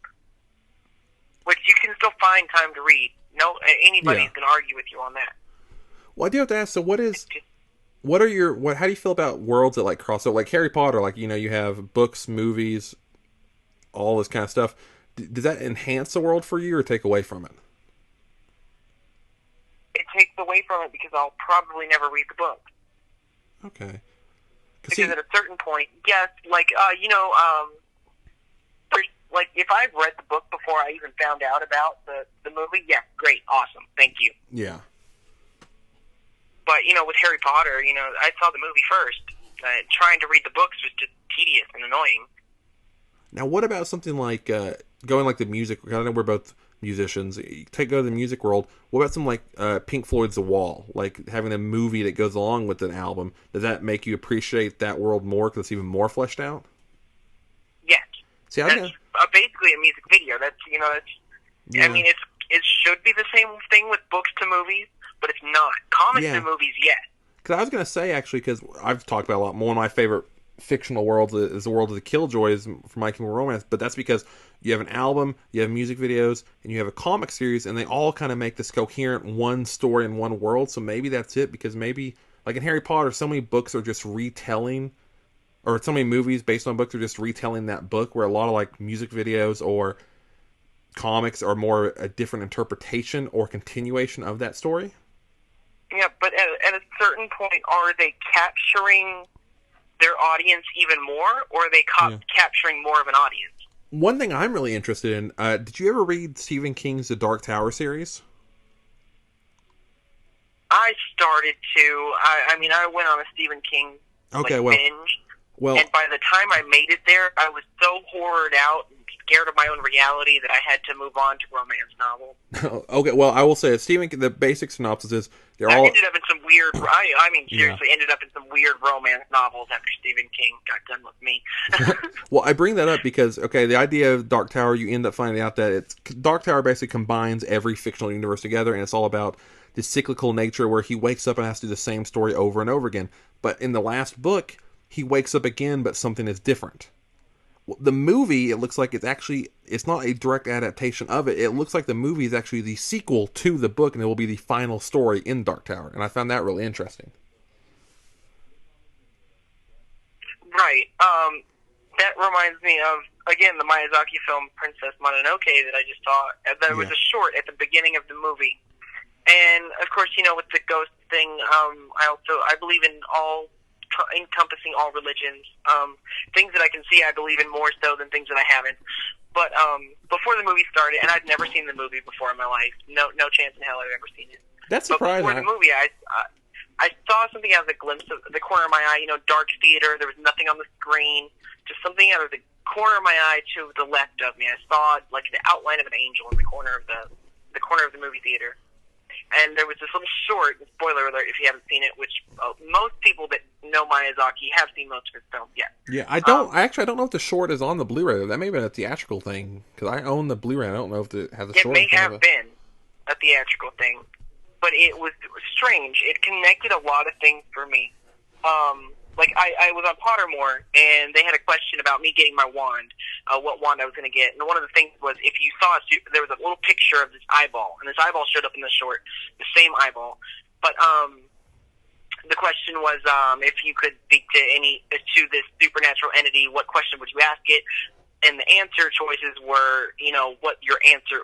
Which you can still find time to read. No, anybody's going to argue with you on that. Well, I do have to ask. So, how do you feel about worlds that cross over, like Harry Potter? You have books, movies, all this kind of stuff. does that enhance the world for you or take away from it? It takes away from it because I'll probably never read the book. Okay. Because at a certain point, yes, like, there's, like, if I've read the book before I even found out about the movie, yeah, great, awesome, thank you. Yeah. But, with Harry Potter, I saw the movie first. Trying to read the books was just tedious and annoying. Now, what about something like going like the music? I know we're both musicians. Go to the music world. What about something like Pink Floyd's The Wall? Like having a movie that goes along with an album. Does that make you appreciate that world more because it's even more fleshed out? Yes. See, that's basically a music video. Yeah. I mean, it should be the same thing with books to movies, but it's not. Comics to movies, yes. Because I was going to say, actually, because I've talked about a lot, one of my favorite fictional worlds is the world of the Killjoys from My Chemical Romance, but that's because you have an album, you have music videos, and you have a comic series, and they all kind of make this coherent one story in one world, so maybe that's it, because maybe, like in Harry Potter, so many books are just retelling, or so many movies based on books are just retelling that book, where a lot of like music videos or comics are more a different interpretation or continuation of that story. Yeah, but at a certain point, are they capturing their audience even more, or are they capturing more of an audience? One thing I'm really interested in, did you ever read Stephen King's The Dark Tower series? I started to. I mean, I went on a Stephen King binge, and by the time I made it there, I was so horrored out and scared of my own reality that I had to move on to romance novels. Okay, well, I will say, the basic synopsis is I ended up in some weird. I mean, seriously, ended up in some weird romance novels after Stephen King got done with me. Well, I bring that up because, the idea of Dark Tower, you end up finding out that Dark Tower basically combines every fictional universe together, and it's all about the cyclical nature where he wakes up and has to do the same story over and over again. But in the last book, he wakes up again, but something is different. The movie, it looks like it's not a direct adaptation of it. It looks like the movie is actually the sequel to the book, and it will be the final story in Dark Tower. And I found that really interesting. Right. That reminds me of, again, the Miyazaki film Princess Mononoke that I just saw. There was a short at the beginning of the movie. And, of course, with the ghost thing, I believe in encompassing all religions. Things that I can see I believe in more so than things that I haven't. But before the movie started, and I'd never seen the movie before in my life, no chance in hell I've ever seen it. That's surprising. But before the movie, I saw something out of the glimpse of the corner of my eye, dark theater, there was nothing on the screen, just something out of the corner of my eye to the left of me. I saw like the outline of an angel in the corner of the movie theater. And there was this little short, spoiler alert if you haven't seen it, which most people that know Miyazaki have seen most of his films, Yeah, I don't know if the short is on the Blu-ray. That may have been a theatrical thing, because I own the Bluray. I don't know if it has a short. It may have been a theatrical thing, but it was strange. It connected a lot of things for me. I was on Pottermore, and they had a question about me getting my wand, what wand I was going to get. And one of the things was, if you saw there was a little picture of this eyeball, and this eyeball showed up in the short, the same eyeball. But the question was, if you could speak to this supernatural entity, what question would you ask it? And the answer choices were, what your answer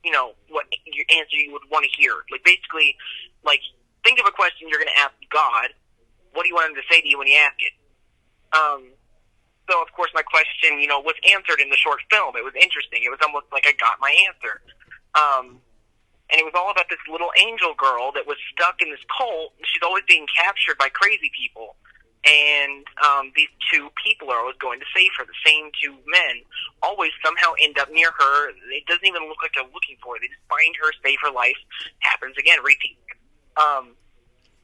you would want to hear. Like, basically, think of a question you're going to ask God. What do you want him to say to you when you ask it? So, of course, my question, was answered in the short film. It was interesting. It was almost like I got my answer. And it was all about this little angel girl that was stuck in this cult, and she's always being captured by crazy people. And these two people are always going to save her. The same two men always somehow end up near her. It doesn't even look like they're looking for her. They just find her, save her life. Happens again, repeat.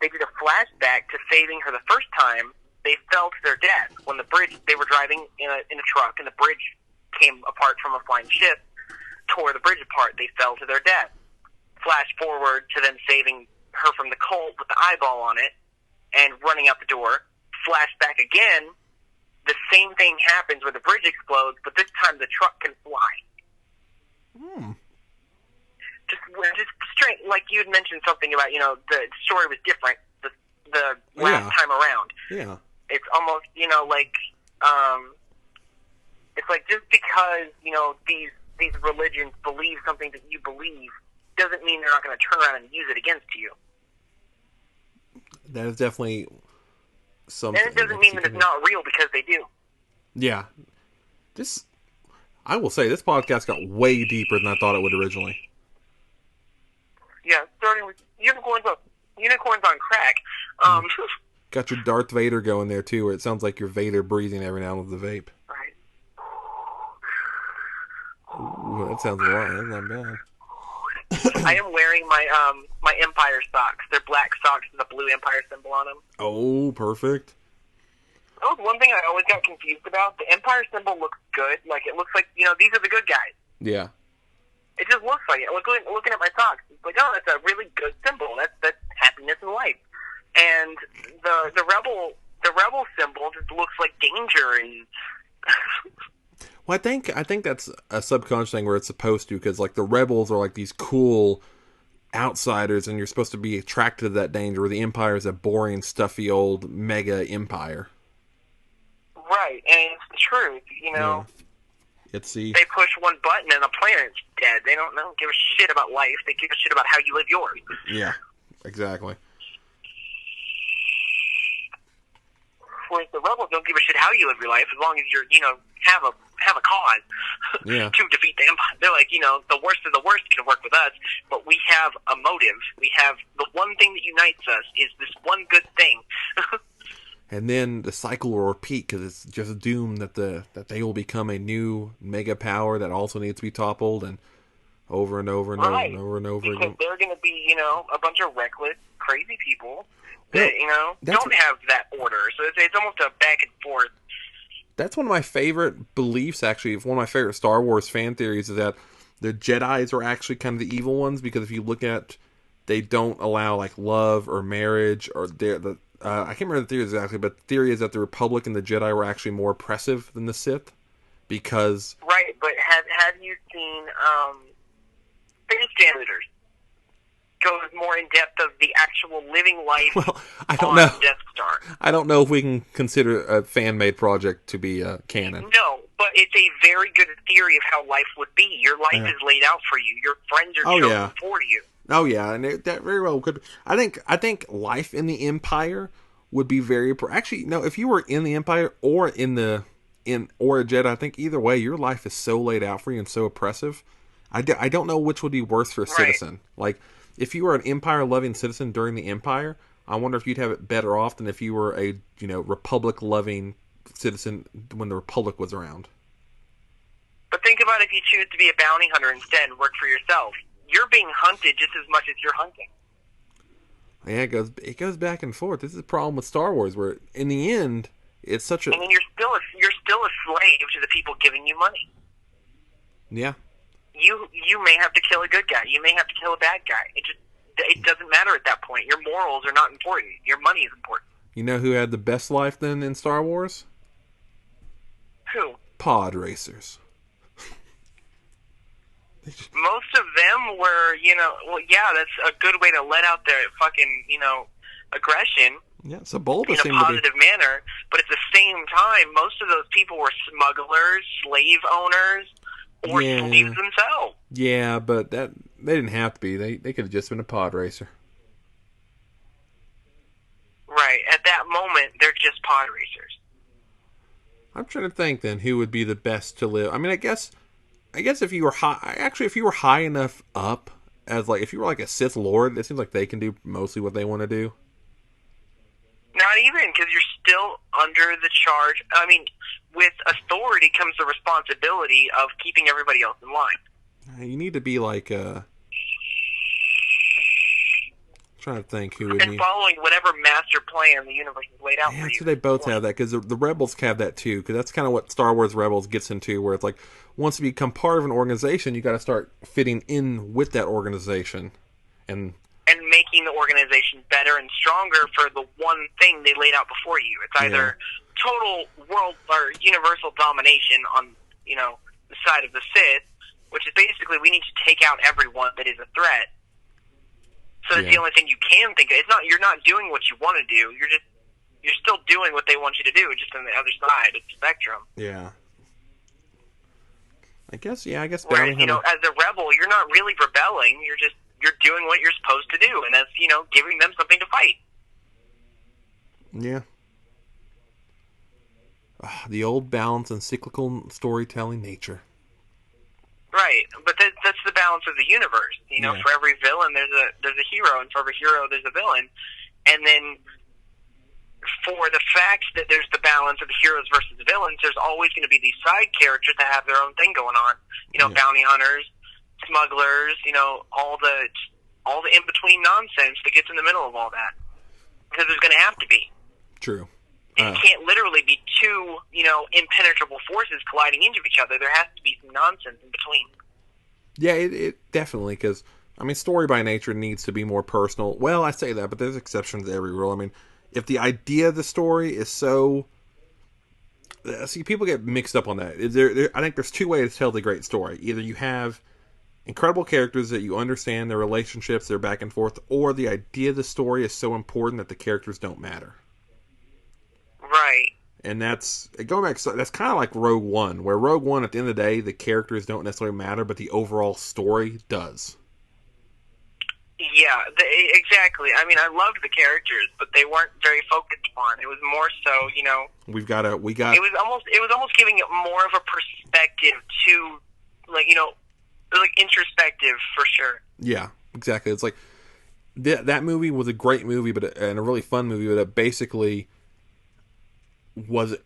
They did a flashback to saving her the first time. They fell to their death when the bridge. They were driving in a truck, and the bridge came apart from a flying ship, tore the bridge apart. They fell to their death. Flash forward to them saving her from the cult with the eyeball on it and running out the door. Flashback again. The same thing happens where the bridge explodes, but this time the truck can fly. Just strange. Like you had mentioned something about, the story was different the last time around. Yeah. It's almost, It's like, just because, these religions believe something that you believe doesn't mean they're not going to turn around and use it against you. That is definitely something. And it doesn't mean that it's not real because they do. Yeah. I will say, this podcast got way deeper than I thought it would originally. Yeah, starting with unicorns on crack. Got your Darth Vader going there, too, where it sounds like you're Vader breathing every now and then with the vape. Right. Ooh, that sounds a lot. That's not bad. I am wearing my Empire socks. They're black socks with a blue Empire symbol on them. Oh, perfect. That was one thing I always got confused about. The Empire symbol looks good. Like, it looks like, these are the good guys. Yeah. It just looks like it. Looking at my socks, it's like, oh, that's a really good symbol. That's happiness in life. And the rebel symbol just looks like danger and. Well, I think that's a subconscious thing where it's supposed to, because like the rebels are like these cool outsiders, and you're supposed to be attracted to that danger. Where the Empire is a boring, stuffy old mega empire. Right, and it's the truth, Yeah. They push one button and the planet's dead. They don't give a shit about life. They give a shit about how you live yours. Yeah, exactly. Whereas the rebels don't give a shit how you live your life, as long as you're, have a cause to defeat the Empire. They're like, the worst of the worst can work with us, but we have a motive. We have the one thing that unites us is this one good thing. And then the cycle will repeat, because it's just doomed that they will become a new mega power that also needs to be toppled, and over and over and over and over and over again. Because they're going to be, a bunch of reckless, crazy people that, Well, don't have that order. So it's almost a back and forth. That's one of my favorite beliefs, actually. One of my favorite Star Wars fan theories is that the Jedis are actually kind of the evil ones, because if you look at, they don't allow like love or marriage, or I can't remember the theory exactly, but the theory is that the Republic and the Jedi were actually more oppressive than the Sith, because... Right, but have you seen Space Jam Looters? Goes more in depth of the actual living life. Well, I don't know. Death Star. I don't know if we can consider a fan-made project to be canon. No, but it's a very good theory of how life would be. Your life is laid out for you. Your friends are chosen for you. Oh yeah, and that very well could. I think life in the Empire would be very. Actually, no. If you were in the Empire or or a Jedi, I think either way, your life is so laid out for you and so oppressive. I don't know which would be worse for a citizen. Like, if you were an Empire-loving citizen during the Empire, I wonder if you'd have it better off than if you were a Republic-loving citizen when the Republic was around. But think about if you choose to be a bounty hunter instead and work for yourself. You're being hunted just as much as you're hunting. Yeah, it goes back and forth. This is the problem with Star Wars, where in the end, it's such a... I mean, you're still a slave to the people giving you money. Yeah. You may have to kill a good guy. You may have to kill a bad guy. It doesn't matter at that point. Your morals are not important. Your money is important. You know who had the best life then in Star Wars? Who? Pod racers. Most of them were, that's a good way to let out their fucking, aggression. Yeah, it's a Bulba in a positive manner. But at the same time, most of those people were smugglers, slave owners, or slaves themselves. Yeah, but they didn't have to be. They could have just been a pod racer. Right. At that moment, they're just pod racers. I'm trying to think then who would be the best to live. I mean, I guess if you were high enough up as like if you were like a Sith Lord, it seems like they can do mostly what they want to do. Not even, because you're still under the charge. I mean, with authority comes the responsibility of keeping everybody else in line. You need to be like trying to think who would and following whatever master plan the universe has laid out for you. So they both have that, because the Rebels have that too, because that's kind of what Star Wars Rebels gets into, where it's like once you become part of an organization, you got to start fitting in with that organization and making the organization better and stronger for the one thing they laid out before you. It's either total world or universal domination on the side of the Sith, which is basically we need to take out everyone that is a threat. So that's the only thing you can think of. You're not doing what you want to do. You're still doing what they want you to do, just on the other side of the spectrum. Yeah. I guess Whereas, as a rebel, you're not really rebelling. You're doing what you're supposed to do, and that's, giving them something to fight. Yeah. The old balance and cyclical storytelling nature. Right, but that's the balance of the universe. For every villain, there's a hero, and for every hero, there's a villain. And then, for the fact that there's the balance of the heroes versus the villains, there's always going to be these side characters that have their own thing going on. Bounty hunters, smugglers, all the in between nonsense that gets in the middle of all that. Because there's going to have to be. True. It can't literally be two, impenetrable forces colliding into each other. There has to be some nonsense in between. Yeah, it definitely, because, story by nature needs to be more personal. Well, I say that, but there's exceptions to every rule. If the idea of the story is so... See, people get mixed up on that. I think there's two ways to tell the great story. Either you have incredible characters that you understand their relationships, their back and forth, or the idea of the story is so important that the characters don't matter. Right. And that's going back. That's kind of like Rogue One, where Rogue One, at the end of the day, the characters don't necessarily matter, but the overall story does. Yeah, exactly. I loved the characters, but they weren't very focused on. It was more so, we got. It was almost giving it more of a perspective to, introspective for sure. Yeah, exactly. It's like that movie was a great movie, and a really fun movie, but it basically was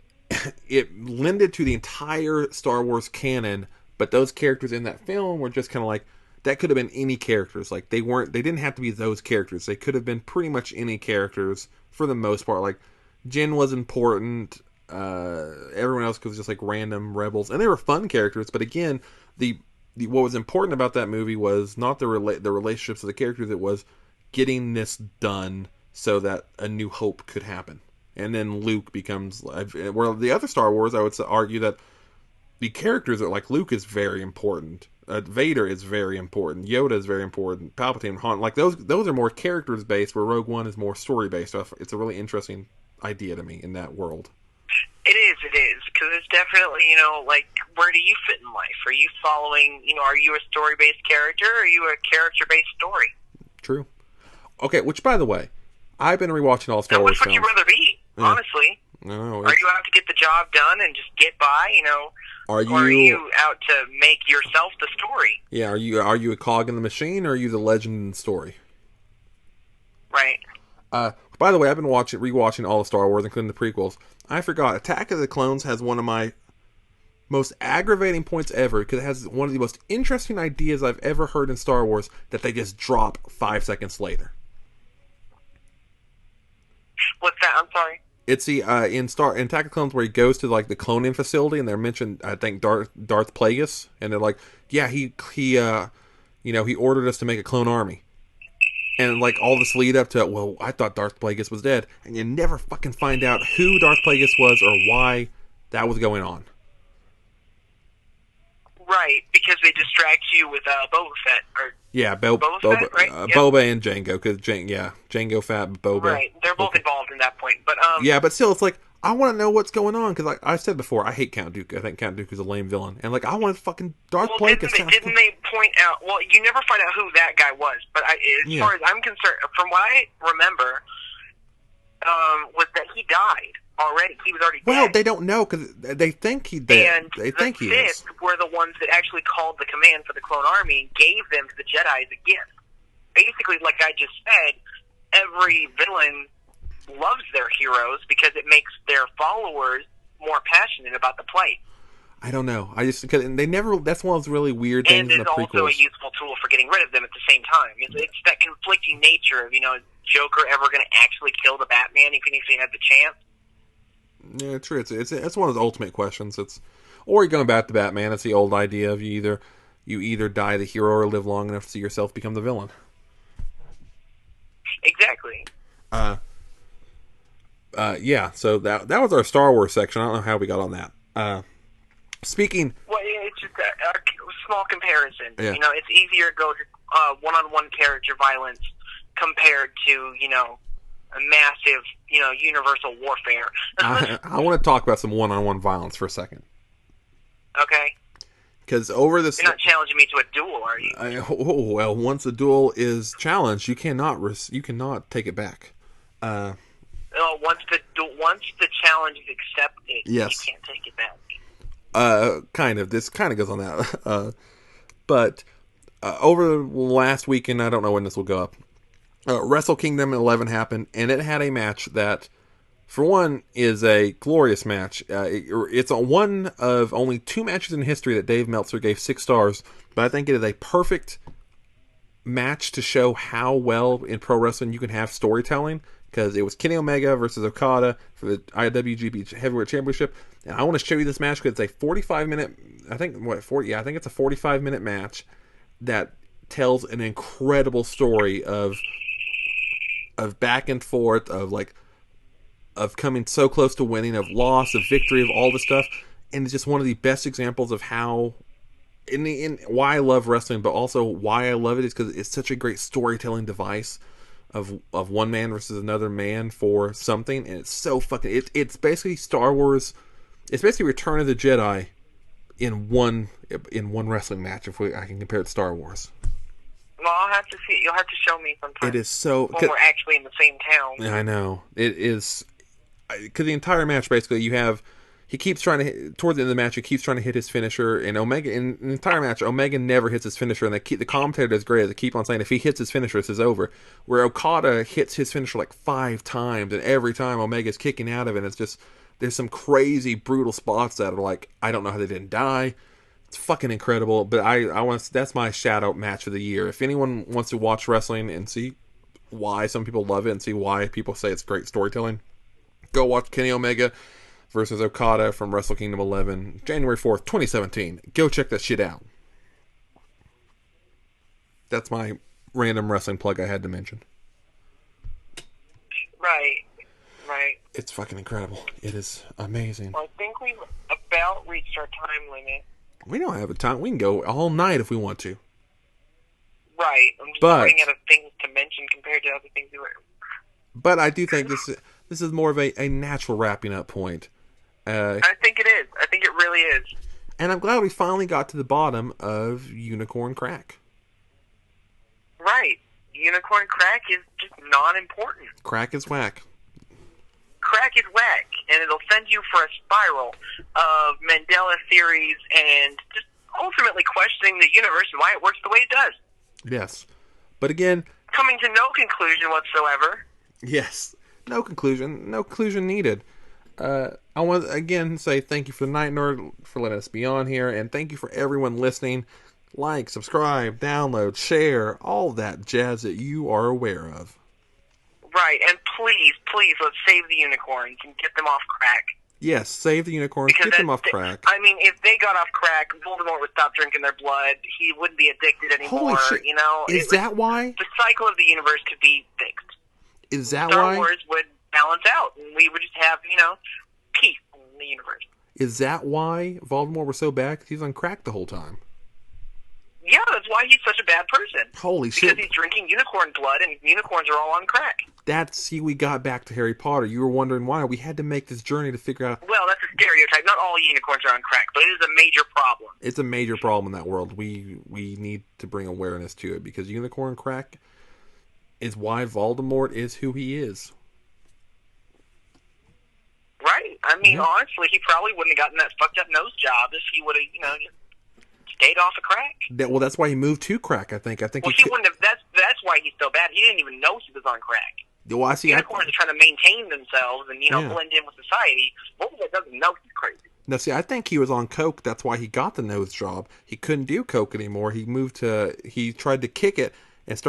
it lended to the entire Star Wars canon, but those characters in that film were just kind of like, that could have been any characters. Like, they didn't have to be those characters. They could have been pretty much any characters for the most part. Like, Jyn was important. Everyone else was just like random rebels, and they were fun characters. But again, what was important about that movie was not the relationships of the characters. It was getting this done so that A New Hope could happen. And then Luke becomes... Where the other Star Wars, I would argue that the characters are like, Luke is very important. Vader is very important. Yoda is very important. Palpatine, Han... Like, those are more characters-based, where Rogue One is more story-based. So it's a really interesting idea to me in that world. It is. Because it's definitely, where do you fit in life? Are you following... are you a story-based character, or are you a character-based story? True. Okay, which, by the way, I've been rewatching all Star Wars films. Which would you rather be? Honestly, no, are you out to get the job done and just get by, or are you out to make yourself the story? Yeah, are you a cog in the machine, or are you the legend in the story? Right. By the way, I've been rewatching all the Star Wars, including the prequels. I forgot, Attack of the Clones has one of my most aggravating points ever, because it has one of the most interesting ideas I've ever heard in Star Wars that they just drop 5 seconds later. What's that? I'm sorry. It's the in Attack of the Clones, where he goes to like the cloning facility, and they're mentioned, I think, Darth Plagueis, and they're like, yeah, he ordered us to make a clone army, and like all this lead up to, well, I thought Darth Plagueis was dead, and you never fucking find out who Darth Plagueis was or why that was going on. Right, because they distract you with Boba Fett. Boba Fett, right? Boba and Jango, because Jango Fett, Boba. Right, they're both involved in that point. But yeah, but still, it's like, I want to know what's going on, because like I said before, I hate Count Dooku. I think Count Dooku is a lame villain, and like I want fucking Darth Plagueis. Didn't they point out? Well, you never find out who that guy was, but as far as I'm concerned, from what I remember, was that he died already. He was already dead. Well, they don't know, because they think he did. And they think he is. Sith were the ones that actually called the command for the clone army and gave them to the Jedi as a gift. Basically, like I just said, every villain loves their heroes because it makes their followers more passionate about the plight. I don't know. Because they never. That's one of those really weird things in the prequels. And it's also a useful tool for getting rid of them at the same time. It's that conflicting nature of, is Joker ever going to actually kill the Batman even if he had the chance? Yeah, true. It's one of those ultimate questions. Or you're going back to Batman. It's the old idea of you either die the hero or live long enough to see yourself become the villain. Exactly. Yeah. So that was our Star Wars section. I don't know how we got on that. Speaking. Well, it's just a small comparison. Yeah. It's easier to go to one-on-one character violence compared to a massive, universal warfare. I want to talk about some one-on-one violence for a second. Okay. Because over this... You're not challenging me to a duel, are you? Well, once a duel is challenged, you cannot take it back. Once the challenge is accepted, yes. You can't take it back. Kind of. This kind of goes on that. But over the last weekend, I don't know when this will go up, Wrestle Kingdom 11 happened, and it had a match that, for one, is a glorious match. It's one of only 2 matches in history that Dave Meltzer gave 6 stars, but I think it is a perfect match to show how well in pro wrestling you can have storytelling, because it was Kenny Omega versus Okada for the IWGP Heavyweight Championship, and I want to show you this match because it's a 45-minute, I think it's a 45-minute match that tells an incredible story of back and forth, of coming so close to winning, of loss, of victory, of all this stuff, and it's just one of the best examples of how, in why I love wrestling, but also why I love it is because it's such a great storytelling device of one man versus another man for something, and it's so fucking... It's basically Star Wars... It's basically Return of the Jedi in one wrestling match, if I can compare it to Star Wars. Well, I'll have to see. You'll have to show me sometime. It is so... When we're actually in the same town. I know. It is... Because the entire match, basically, you have... He keeps trying to hit... Toward the end of the match, he keeps trying to hit his finisher, and Omega... In the entire match, Omega never hits his finisher, and the commentator does great. They keep on saying, if he hits his finisher, this is over. Where Okada hits his finisher like 5 times, and every time Omega's kicking out of it, and it's just... There's some crazy, brutal spots that are like, I don't know how they didn't die. It's fucking incredible, but I want to, that's my shout-out match of the year. If anyone wants to watch wrestling and see why some people love it and see why people say it's great storytelling, go watch Kenny Omega versus Okada from Wrestle Kingdom 11, January 4th, 2017. Go check that shit out. That's my random wrestling plug I had to mention. Right. It's fucking incredible. It is amazing. Well, I think we've about reached our time limit. We don't have a time. We can go all night if we want to. Right. I'm just running out of things to mention compared to other things we were... But I do think this is more of a natural wrapping up point. I think it is. I think it really is. And I'm glad we finally got to the bottom of Unicorn Crack. Right. Unicorn Crack is just non-important. Crack is whack. Crack is whack, and it'll send you for a spiral of Mandela theories and just ultimately questioning the universe and why it works the way it does. Yes. But again... Coming to no conclusion whatsoever. Yes. No conclusion. No conclusion needed. I want to again say thank you for the Night Nerd for letting us be on here, and thank you for everyone listening. Like, subscribe, download, share, all that jazz that you are aware of. Right, and please, let's save the unicorns and get them off crack. Yes, save the unicorns, because get them off crack. I mean, if they got off crack, Voldemort would stop drinking their blood. He wouldn't be addicted anymore. Holy shit. You know? Is that why? The cycle of the universe could be fixed. Is that Star why? Star Wars would balance out, and we would just have, peace in the universe. Is that why Voldemort was so bad? Because he was on crack the whole time. Yeah, that's why he's such a bad person. Holy shit. Because he's drinking unicorn blood, and unicorns are all on crack. See, we got back to Harry Potter. You were wondering why. We had to make this journey to figure out... Well, that's a stereotype. Not all unicorns are on crack, but it is a major problem. It's a major problem in that world. We need to bring awareness to it, because unicorn crack is why Voldemort is who he is. Right. I mean, honestly, he probably wouldn't have gotten that fucked up nose job if he would have, just stayed off of crack. Well, that's why he moved to crack, I think. Well, he wouldn't have. That's why he's so bad. He didn't even know he was on crack. Well, I see. Unicorns are trying to maintain themselves and blend in with society. Voldemort doesn't know he's crazy. Now, see, I think he was on coke. That's why he got the nose job. He couldn't do coke anymore. He tried to kick it and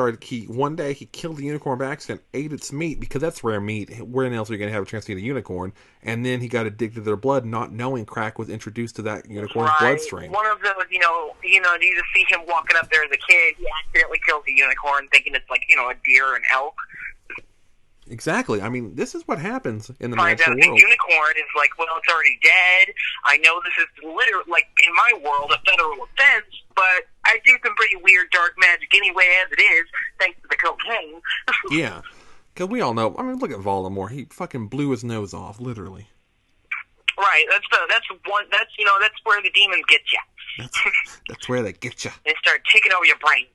one day he killed the unicorn by accident, ate its meat, because that's rare meat. Where else are you going to have a chance to eat a unicorn? And then he got addicted to their blood, not knowing crack was introduced to that unicorn's bloodstream. One of those, you just see him walking up there as a kid. He accidentally kills a unicorn, thinking it's like, a deer or an elk. Exactly. I mean, this is what happens in the natural world. The unicorn is like, well, it's already dead. I know this is literally, like, in my world, a federal offense, but I do some pretty weird dark magic anyway, as it is, thanks to the cocaine. Yeah. Because we all know, I mean, look at Voldemort. He fucking blew his nose off, literally. Right. That's where the demons get you. That's where they get you. They start taking over your brain.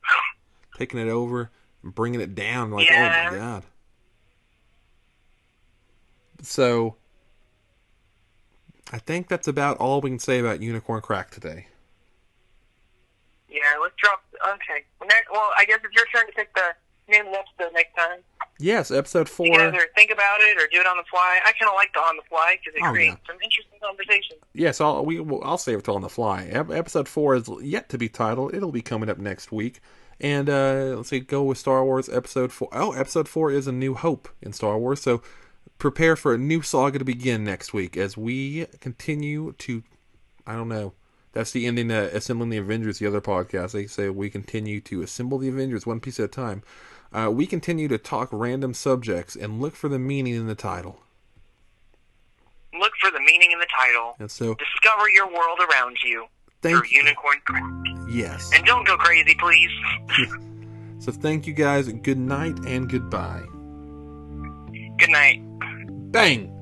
Taking it over and bringing it down. Like, yeah. Oh my god. So, I think that's about all we can say about Unicorn Crack today. Yeah, let's drop... Okay. Well, I guess it's your turn to pick the name of the episode next time. Yes, episode 4. You can either think about it or do it on the fly. I kind of like the on the fly because it creates some interesting conversation. Yes, I'll save it till on the fly. Episode 4 is yet to be titled. It'll be coming up next week. And let's see, go with Star Wars Episode 4. Oh, Episode 4 is A New Hope in Star Wars. So prepare for a new saga to begin next week as we continue to, I don't know. That's the ending to Assembling the Avengers, the other podcast. They say we continue to assemble the Avengers one piece at a time. We continue to talk random subjects and look for the meaning in the title. Look for the meaning in the title. And so, discover your world around you through Unicorn Crack. Yes. And don't go crazy, please. So thank you guys. Good night and goodbye. Good night. Bang!